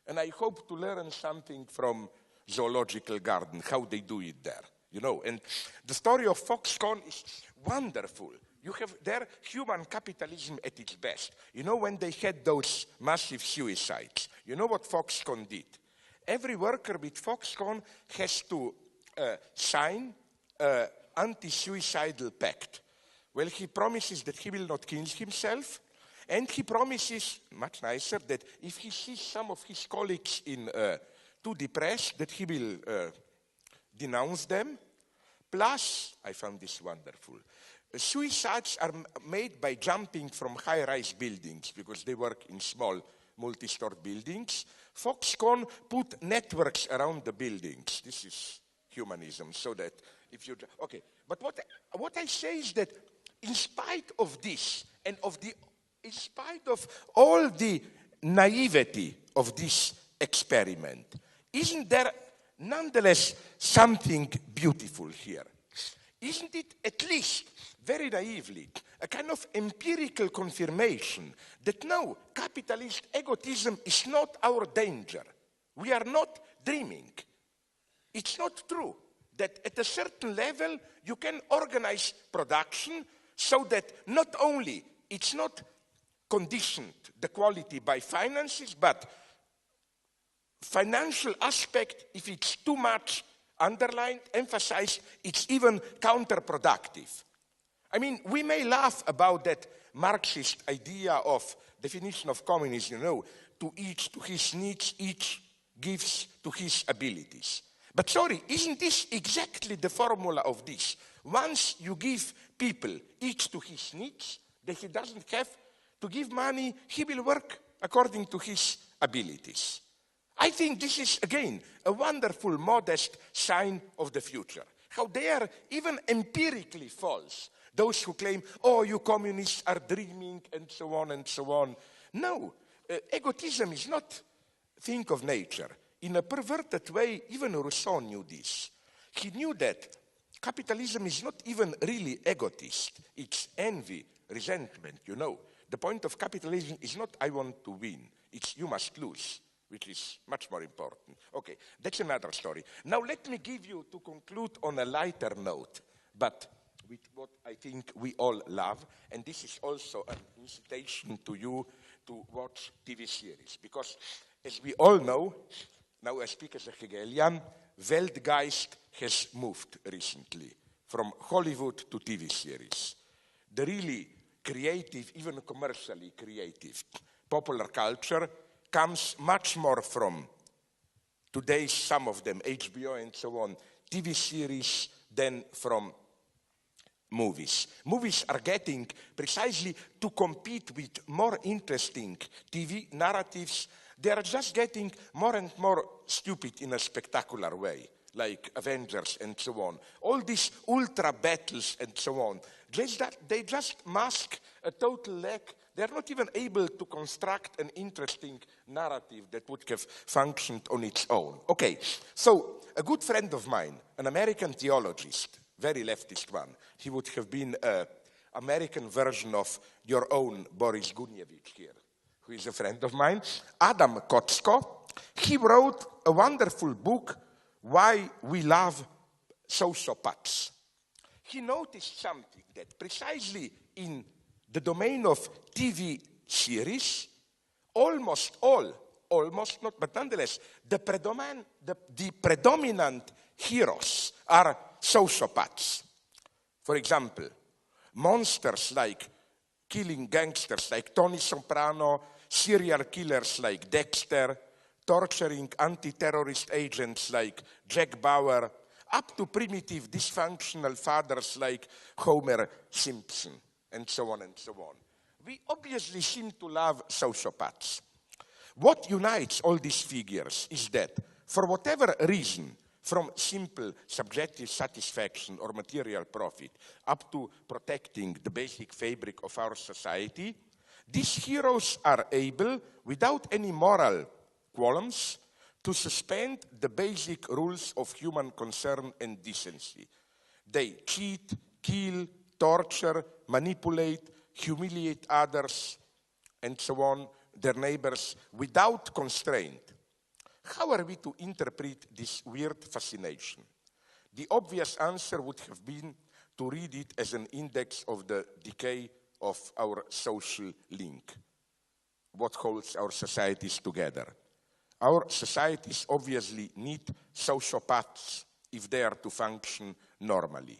And I hope to learn something from zoological garden, how they do it there. You know, and the story of Foxconn is wonderful. You have there human capitalism at its best. You know, when they had those massive suicides, you know what Foxconn did? Every worker with Foxconn has to sign an anti-suicidal pact. Well, he promises that he will not kill himself, and he promises, much nicer, that if he sees some of his colleagues too depressed, that he will denounce them. Plus, I found this wonderful, suicides are made by jumping from high-rise buildings because they work in small multi-story buildings. Foxconn put networks around the buildings. This is humanism, so that if you... Okay, but what I say is that in spite of this, and in spite of all the naivety of this experiment, isn't there nonetheless something beautiful here? Isn't it at least, very naively, a kind of empirical confirmation that no, capitalist egotism is not our danger. We are not dreaming. It's not true that at a certain level you can organize production so that not only it's not conditioned, the quality, by finances, but financial aspect, if it's too much underlined, emphasized, it's even counterproductive. I mean, we may laugh about that Marxist idea of definition of communism, you know, to each to his needs, each gives to his abilities. But sorry, isn't this exactly the formula of this? Once you give people each to his needs, that he doesn't have to give money, he will work according to his abilities. I think this is, again, a wonderful, modest sign of the future. How they are even empirically false. Those who claim, oh, you communists are dreaming, and so on and so on. No, egotism is not a thing of nature. In a perverted way, even Rousseau knew this. He knew that capitalism is not even really egotist. It's envy, resentment, you know. The point of capitalism is not I want to win. It's you must lose, which is much more important. Okay, that's another story. Now let me give you, to conclude on a lighter note, but with what I think we all love, and this is also an incitation to you to watch TV series. Because as we all know, now I speak as a Hegelian, Weltgeist has moved recently from Hollywood to TV series. The really creative, even commercially creative, popular culture comes much more from today's, some of them, HBO and so on, TV series than from movies. Movies are getting, precisely to compete with more interesting TV narratives, they are just getting more and more stupid in a spectacular way, like Avengers and so on. All these ultra battles and so on, they just mask a total lack. They are not even able to construct an interesting narrative that would have functioned on its own. Okay, so a good friend of mine, an American theologist, very leftist one, he would have been an American version of your own Boris Gunievich here, who is a friend of mine, Adam Kocko. He wrote a wonderful book, Why We Love Sociopaths. He noticed something, that precisely in the domain of TV series, almost not, but nonetheless, the predominant heroes are sociopaths. For example, monsters like killing gangsters like Tony Soprano, serial killers like Dexter, torturing anti-terrorist agents like Jack Bauer, up to primitive dysfunctional fathers like Homer Simpson, and so on and so on. We obviously seem to love sociopaths. What unites all these figures is that, for whatever reason, from simple subjective satisfaction or material profit up to protecting the basic fabric of our society, these heroes are able, without any moral qualms, to suspend the basic rules of human concern and decency. They cheat, kill, torture, manipulate, humiliate others, and so on, their neighbors, without constraint. How are we to interpret this weird fascination? The obvious answer would have been to read it as an index of the decay of our social link, what holds our societies together. Our societies obviously need sociopaths if they are to function normally.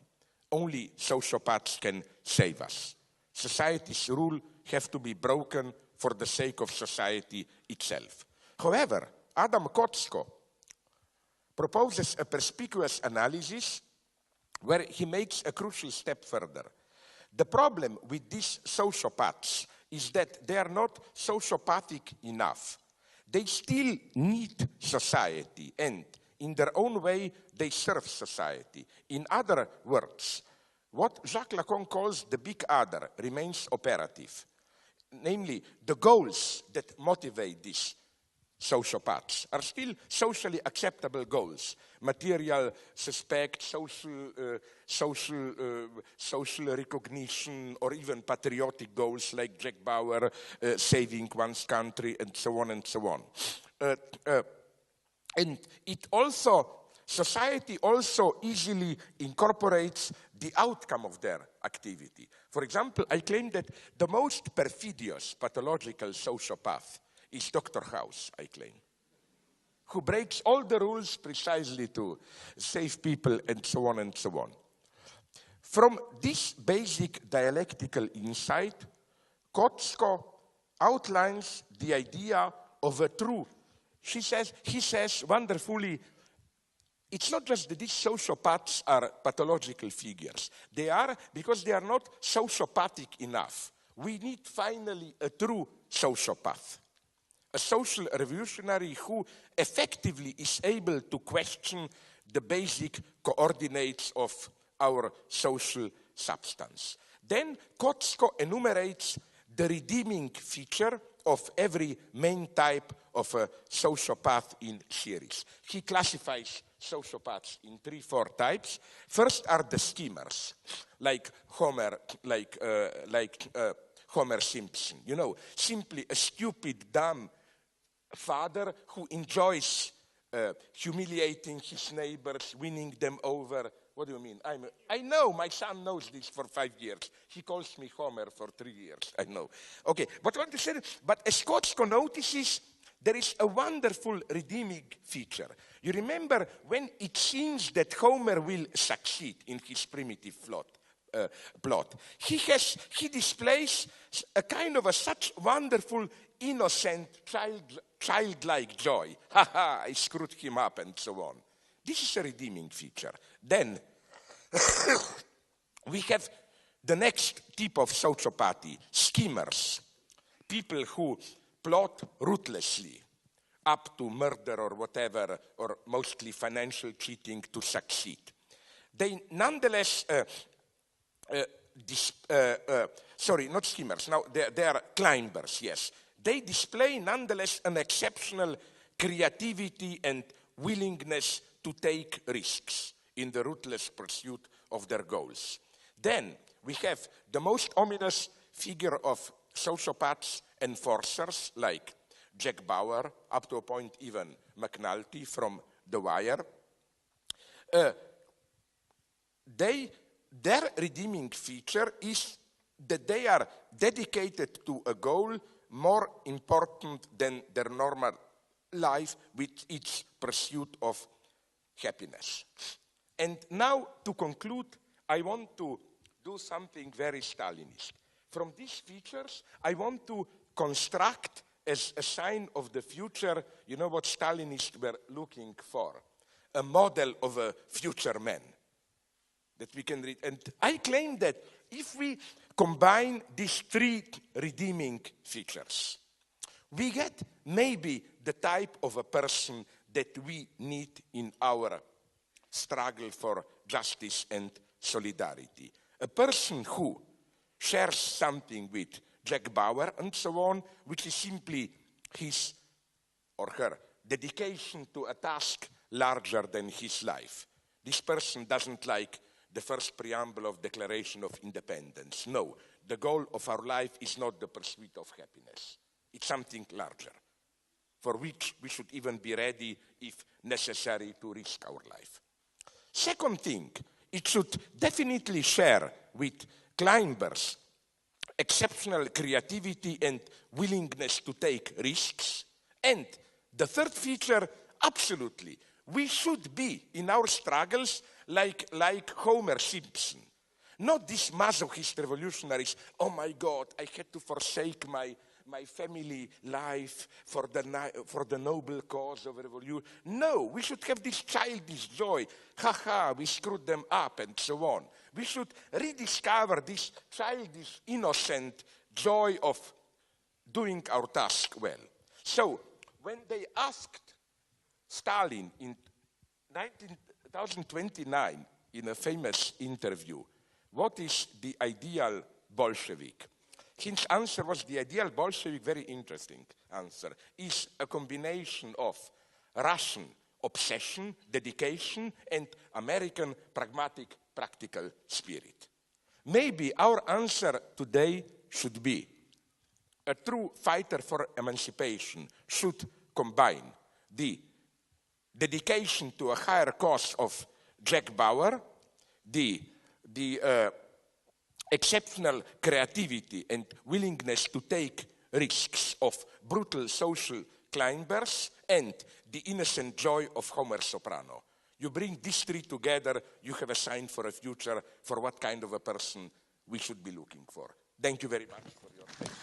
Only sociopaths can save us. Society's rules have to be broken for the sake of society itself. However, Adam Kocko proposes a perspicuous analysis where he makes a crucial step further. The problem with these sociopaths is that they are not sociopathic enough. They still need society, and in their own way, they serve society. In other words, what Jacques Lacan calls the big other remains operative. Namely, the goals that motivate these sociopaths are still socially acceptable goals. Material suspect, social recognition, or even patriotic goals like Jack Bauer, saving one's country, and so on and so on. And it also, society also easily incorporates the outcome of their activity. For example, I claim that the most perfidious pathological sociopath is Dr. House, I claim, who breaks all the rules precisely to save people and so on and so on. From this basic dialectical insight, Kotsko outlines the idea of a true. He says wonderfully, it's not just that these sociopaths are pathological figures. They are because they are not sociopathic enough. We need finally a true sociopath, a social revolutionary who effectively is able to question the basic coordinates of our social substance. Then Kotsko enumerates the redeeming feature of every main type of a sociopath in series. He classifies sociopaths in 3-4 types. First are the schemers, like Homer Simpson. You know, simply a stupid, dumb father who enjoys humiliating his neighbors, winning them over. What do you mean? I know, my son knows this for 5 years. He calls me Homer for 3 years, I know. Okay, but what to say, but as Kotsko notices, there is a wonderful redeeming feature. You remember when it seems that Homer will succeed in his primitive plot. He displays a kind of such wonderful, innocent, childlike joy. Ha ha, I screwed him up and so on. This is a redeeming feature. Then we have the next type of sociopathy, schemers, people who plot ruthlessly up to murder or whatever, or mostly financial cheating to succeed. They nonetheless, sorry, not schemers, now they are climbers, yes. They display nonetheless an exceptional creativity and willingness to take risks in the ruthless pursuit of their goals. Then we have the most ominous figure of sociopaths, enforcers like Jack Bauer, up to a point even McNulty from The Wire. Their redeeming feature is that they are dedicated to a goal more important than their normal life with its pursuit of happiness. And now, to conclude, I want to do something very Stalinist. From these features, I want to construct as a sign of the future, you know what Stalinists were looking for? A model of a future man that we can read. And I claim that if we combine these 3 redeeming features, we get maybe the type of a person that we need in our struggle for justice and solidarity. A person who shares something with Jack Bauer and so on, which is simply his or her dedication to a task larger than his life. This person doesn't like the first preamble of Declaration of Independence. No, the goal of our life is not the pursuit of happiness. It's something larger, for which we should even be ready, if necessary, to risk our life. Second thing, it should definitely share with climbers exceptional creativity and willingness to take risks. And the third feature, absolutely, we should be in our struggles like Homer Simpson. Not these masochist revolutionaries, oh my God, I had to forsake my family life for the noble cause of revolution. No, we should have this childish joy. Ha, we screwed them up and so on. We should rediscover this childish, innocent joy of doing our task well. So, when they asked Stalin in 2029 in a famous interview, what is the ideal Bolshevik? His answer was the ideal Bolshevik, very interesting answer, is a combination of Russian obsession, dedication, and American pragmatic, practical spirit. Maybe our answer today should be a true fighter for emancipation should combine the dedication to a higher cause of Jack Bauer, the exceptional creativity and willingness to take risks of brutal social climbers, and the innocent joy of Homer Soprano. You bring these three together, you have a sign for a future for what kind of a person we should be looking for. Thank you very much for your attention.